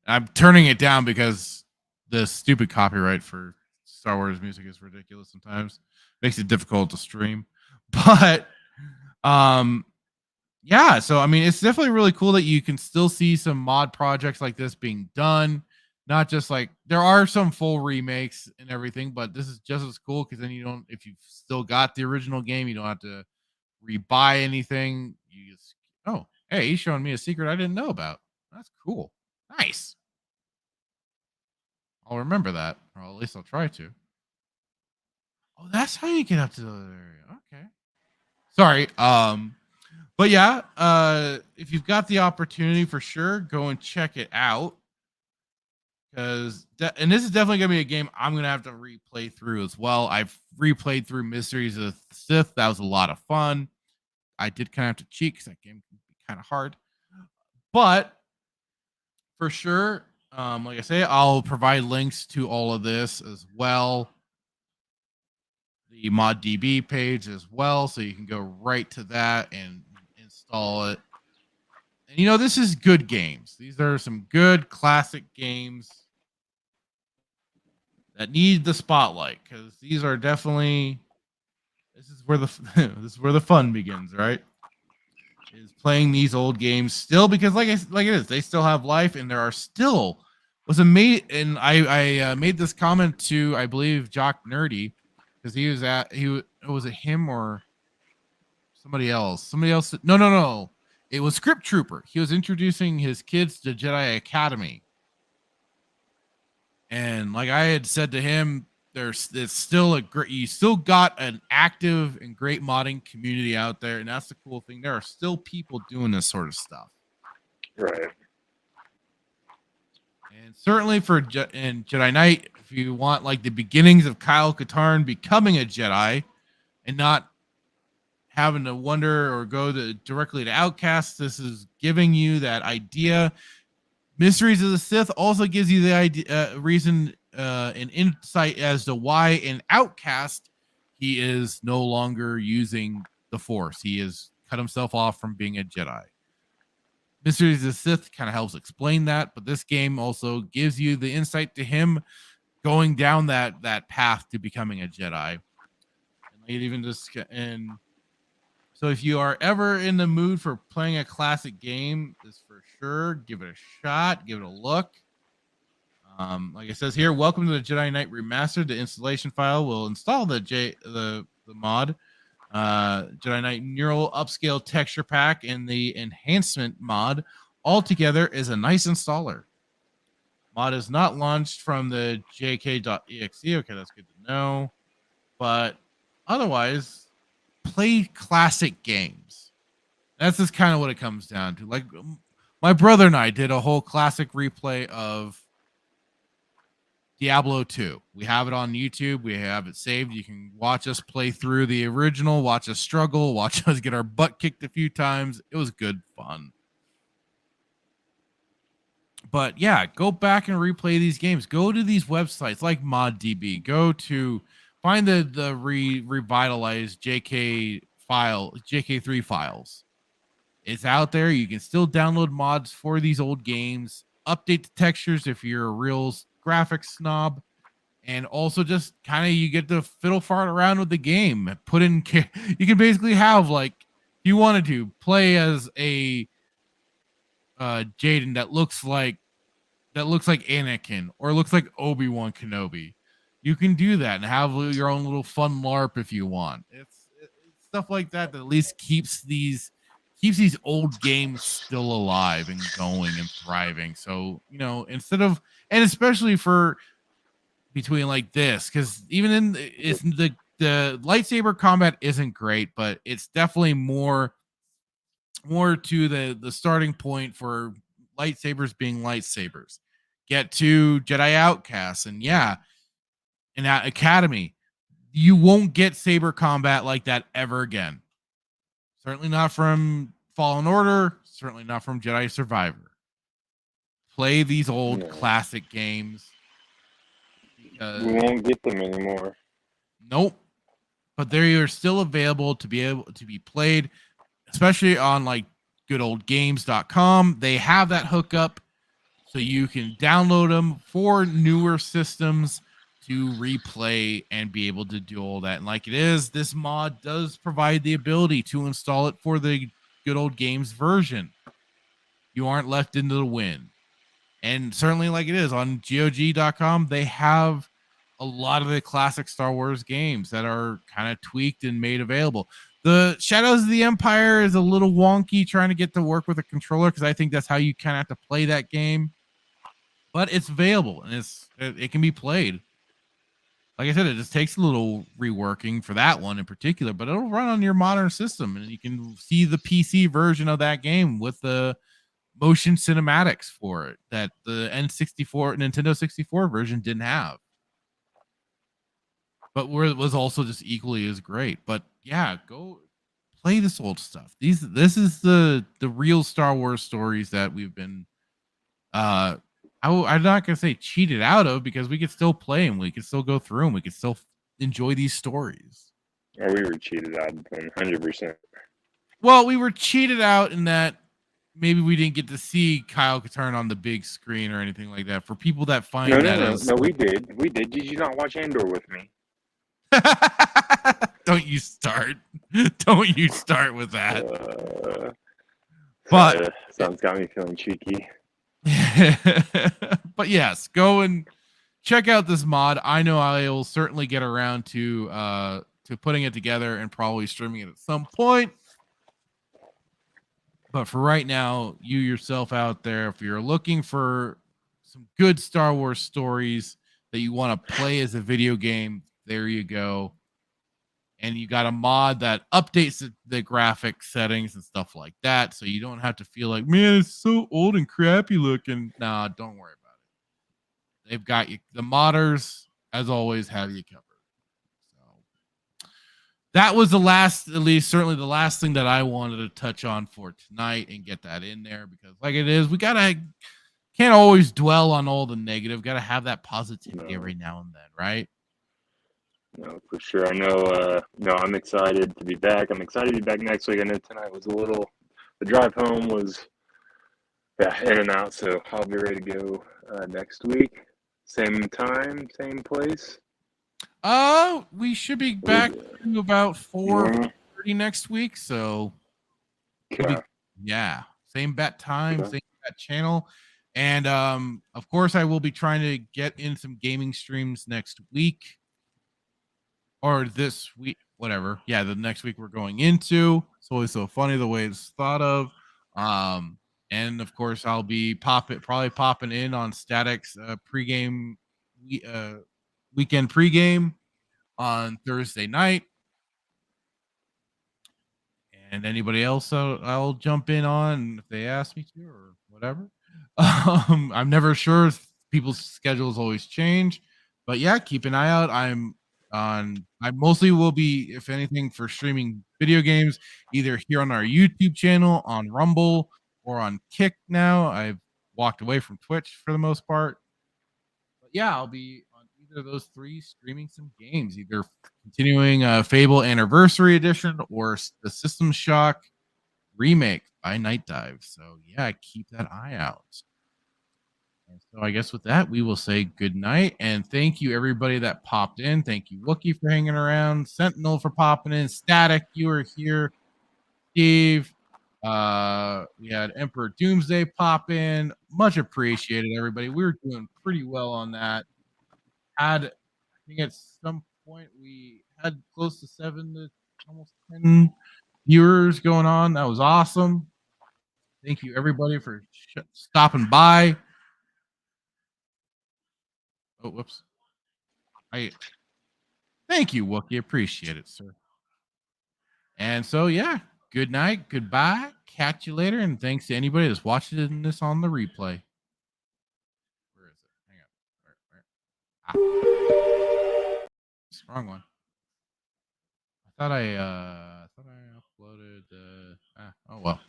I'm turning it down because the stupid copyright for Star Wars music is ridiculous sometimes. Makes it difficult to stream. But yeah, so I mean, it's definitely really cool that you can still see some mod projects like this being done. Not just like there are some full remakes and everything, but this is just as cool because then you don't, if you've still got the original game, you don't have to rebuy anything. You just, oh, hey, he's showing me a secret I didn't know about. That's cool. Nice. I'll remember that, or at least I'll try to. Oh, that's how you get up to the other area. Okay. Sorry. But yeah, if you've got the opportunity, for sure, go and check it out. And this is definitely gonna be a game I'm gonna have to replay through as well. I've replayed through Mysteries of the Sith. That was a lot of fun. I did kind of have to cheat because that game can be kind of hard. But for sure, like I say, I'll provide links to all of this as well. The ModDB page as well, so you can go right to that and install it. And you know, this is good games. These are some good classic games that need the spotlight, because these are definitely, this is where the fun begins, right? Is playing these old games still, because like it is, they still have life, and there are still was amazing. And I made this comment to, I believe, Jock Nerdy, because was it him or somebody else? No. It was Script Trooper. He was introducing his kids to Jedi Academy. And like I had said to him, it's still you still got an active and great modding community out there. And that's the cool thing. There are still people doing this sort of stuff. Right. And certainly for Jedi Knight, if you want like the beginnings of Kyle Katarn becoming a Jedi and not having to wonder or go directly to Outcast, this is giving you that idea. Mysteries of the Sith also gives you the idea, reason, and insight as to why in Outcast he is no longer using the Force. He has cut himself off from being a Jedi. Mysteries of the Sith kind of helps explain that, but this game also gives you the insight to him going down that path to becoming a Jedi. And so if you are ever in the mood for playing a classic game, this for sure, give it a shot, give it a look. Like it says here, welcome to the Jedi Knight Remastered. The installation file will install the mod, Jedi Knight Neural Upscale Texture Pack, and the Enhancement mod. All together is a nice installer. Mod is not launched from the jk.exe. Okay, that's good to know. But otherwise, play classic games. That's just kind of what it comes down to. Like my brother and I did a whole classic replay of Diablo 2. We have it on YouTube. We have it saved. You can watch us play through the original, watch us struggle, watch us get our butt kicked a few times. It was good fun. But yeah, go back and replay these games. Go to these websites like ModDB. Go to find the revitalized JK3 files. It's out there. You can still download mods for these old games, update the textures if you're a real graphics snob, and also just kind of you get to fiddle fart around with the game. You can basically have, like, if you wanted to play as a Jaden that looks like Anakin or looks like Obi-Wan Kenobi. You can do that and have your own little fun LARP if you want. It's stuff like that that at least keeps these old games still alive and going and thriving. So, you know, instead of, and especially for between like this, because even in it's the lightsaber combat isn't great, but it's definitely more to the starting point for lightsabers being lightsabers. Get to Jedi Outcasts, and yeah, in that Academy, you won't get saber combat like that ever again. Certainly not from Fallen Order, certainly not from Jedi Survivor. Play these old classic games. We won't get them anymore. Nope. But they are still available to be played, especially on like goodoldgames.com. They have that hookup so you can download them for newer systems to replay and be able to do all that. And like it is, this mod does provide the ability to install it for the Good Old Games version. You aren't left into the wind. And certainly like it is on GOG.com, they have a lot of the classic Star Wars games that are kind of tweaked and made available. The Shadows of the Empire is a little wonky trying to get to work with a controller, because I think that's how you kind of have to play that game. But it's available and it can be played. Like I said, it just takes a little reworking for that one in particular, but it'll run on your modern system, and you can see the PC version of that game with the motion cinematics for it that the Nintendo 64 version didn't have. But where it was also just equally as great. But yeah, go play this old stuff. This is the real Star Wars stories that we've been I'm not gonna say cheated out of, because we could still play them, we could still go through them, we could still enjoy these stories. Oh, we were cheated out of them 100%. Well, we were cheated out in that maybe we didn't get to see Kyle Katarn on the big screen or anything like that. For people that find No, we did. Did you not watch Andor with me? Don't you start. Don't you start with that. But sounds got me feeling cheeky. But yes, go and check out this mod. I know I will certainly get around to putting it together and probably streaming it at some point. But for right now, you yourself out there, if you're looking for some good Star Wars stories that you want to play as a video game, there you go. And you got a mod that updates the graphic settings and stuff like that, so you don't have to feel like, man, it's so old and crappy looking. Nah, don't worry about it. They've got you. The modders, as always, have you covered. So that was the last, at least certainly the last thing that I wanted to touch on for tonight and get that in there, because like it is, we can't always dwell on all the negative. Got to have that positivity every now and then, right? No, for sure. I know. No, I'm excited to be back. I'm excited to be back next week. I know tonight was the drive home was in and out, so I'll be ready to go next week. Same time, same place. We should be back to about 4:30 next week. So, yeah, same bat time, same bat channel, and of course, I will be trying to get in some gaming streams next week. Or this week, whatever. Yeah, the next week we're going into. It's always so funny the way it's thought of. And of course, I'll be probably popping in on Static's weekend pregame on Thursday night. And anybody else, I'll jump in on if they ask me to or whatever. I'm never sure. People's schedules always change, but yeah, keep an eye out. I mostly will be, if anything, for streaming video games, either here on our YouTube channel, on Rumble, or on Kick now. I've walked away from Twitch for the most part. But yeah, I'll be on either either of those three streaming some games, either continuing Fable Anniversary Edition or the System Shock remake by Night Dive. So yeah, keep that eye out. And so I guess with that, we will say good night and thank you everybody that popped in. Thank you, Wookie, for hanging around, Sentinel for popping in, Static, you were here, Steve. We had Emperor Doomsday pop in. Much appreciated, everybody. We were doing pretty well on that. I think at some point we had close to 7 to almost 10 viewers going on. That was awesome. Thank you, everybody, for stopping by. Oh, whoops. Thank you, Wookie. Appreciate it, sir. And so, yeah, good night, goodbye, catch you later, and thanks to anybody that's watching this on the replay. Where is it? Hang on. Where? It's the wrong one. I thought I uploaded. Oh well.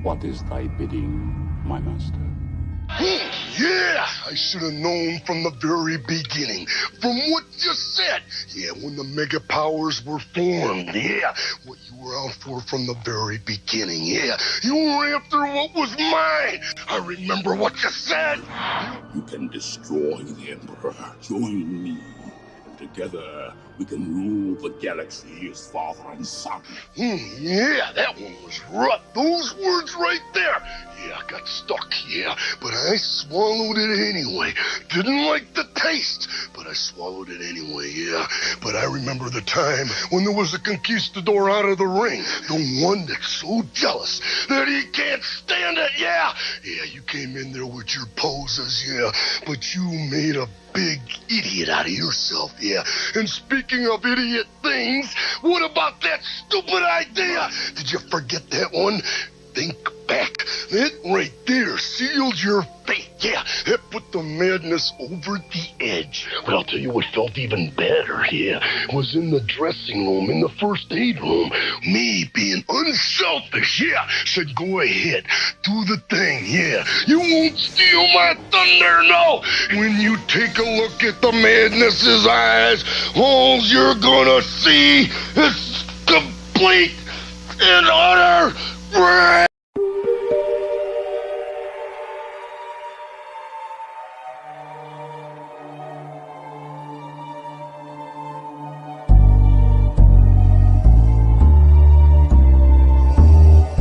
What is thy bidding, my master? Yeah, I should have known from the very beginning. From what you said. Yeah, when the mega powers were formed. Yeah, what you were out for from the very beginning. Yeah, you were after what was mine. I remember what you said. You can destroy the Emperor. Join me. Together, we can rule the galaxy as father and son. Yeah, that one was rough. Those words right there. Yeah, I got stuck, yeah, but I swallowed it anyway. Didn't like the taste, but I swallowed it anyway, yeah. But I remember the time when there was a conquistador out of the ring. The one that's so jealous that he can't stand it, yeah. Yeah, you came in there with your poses, yeah, but you made a big idiot out of yourself, yeah. And speaking of idiot things, what about that stupid idea? Did you forget that one? Think back. That right there sealed your fate, yeah. That put the madness over the edge. But I'll tell you what felt even better, yeah, was in the dressing room, in the first aid room. Me being unselfish, yeah, said go ahead, do the thing, yeah. You won't steal my thunder, no. When you take a look at the madness's eyes, all you're gonna see is complete and utter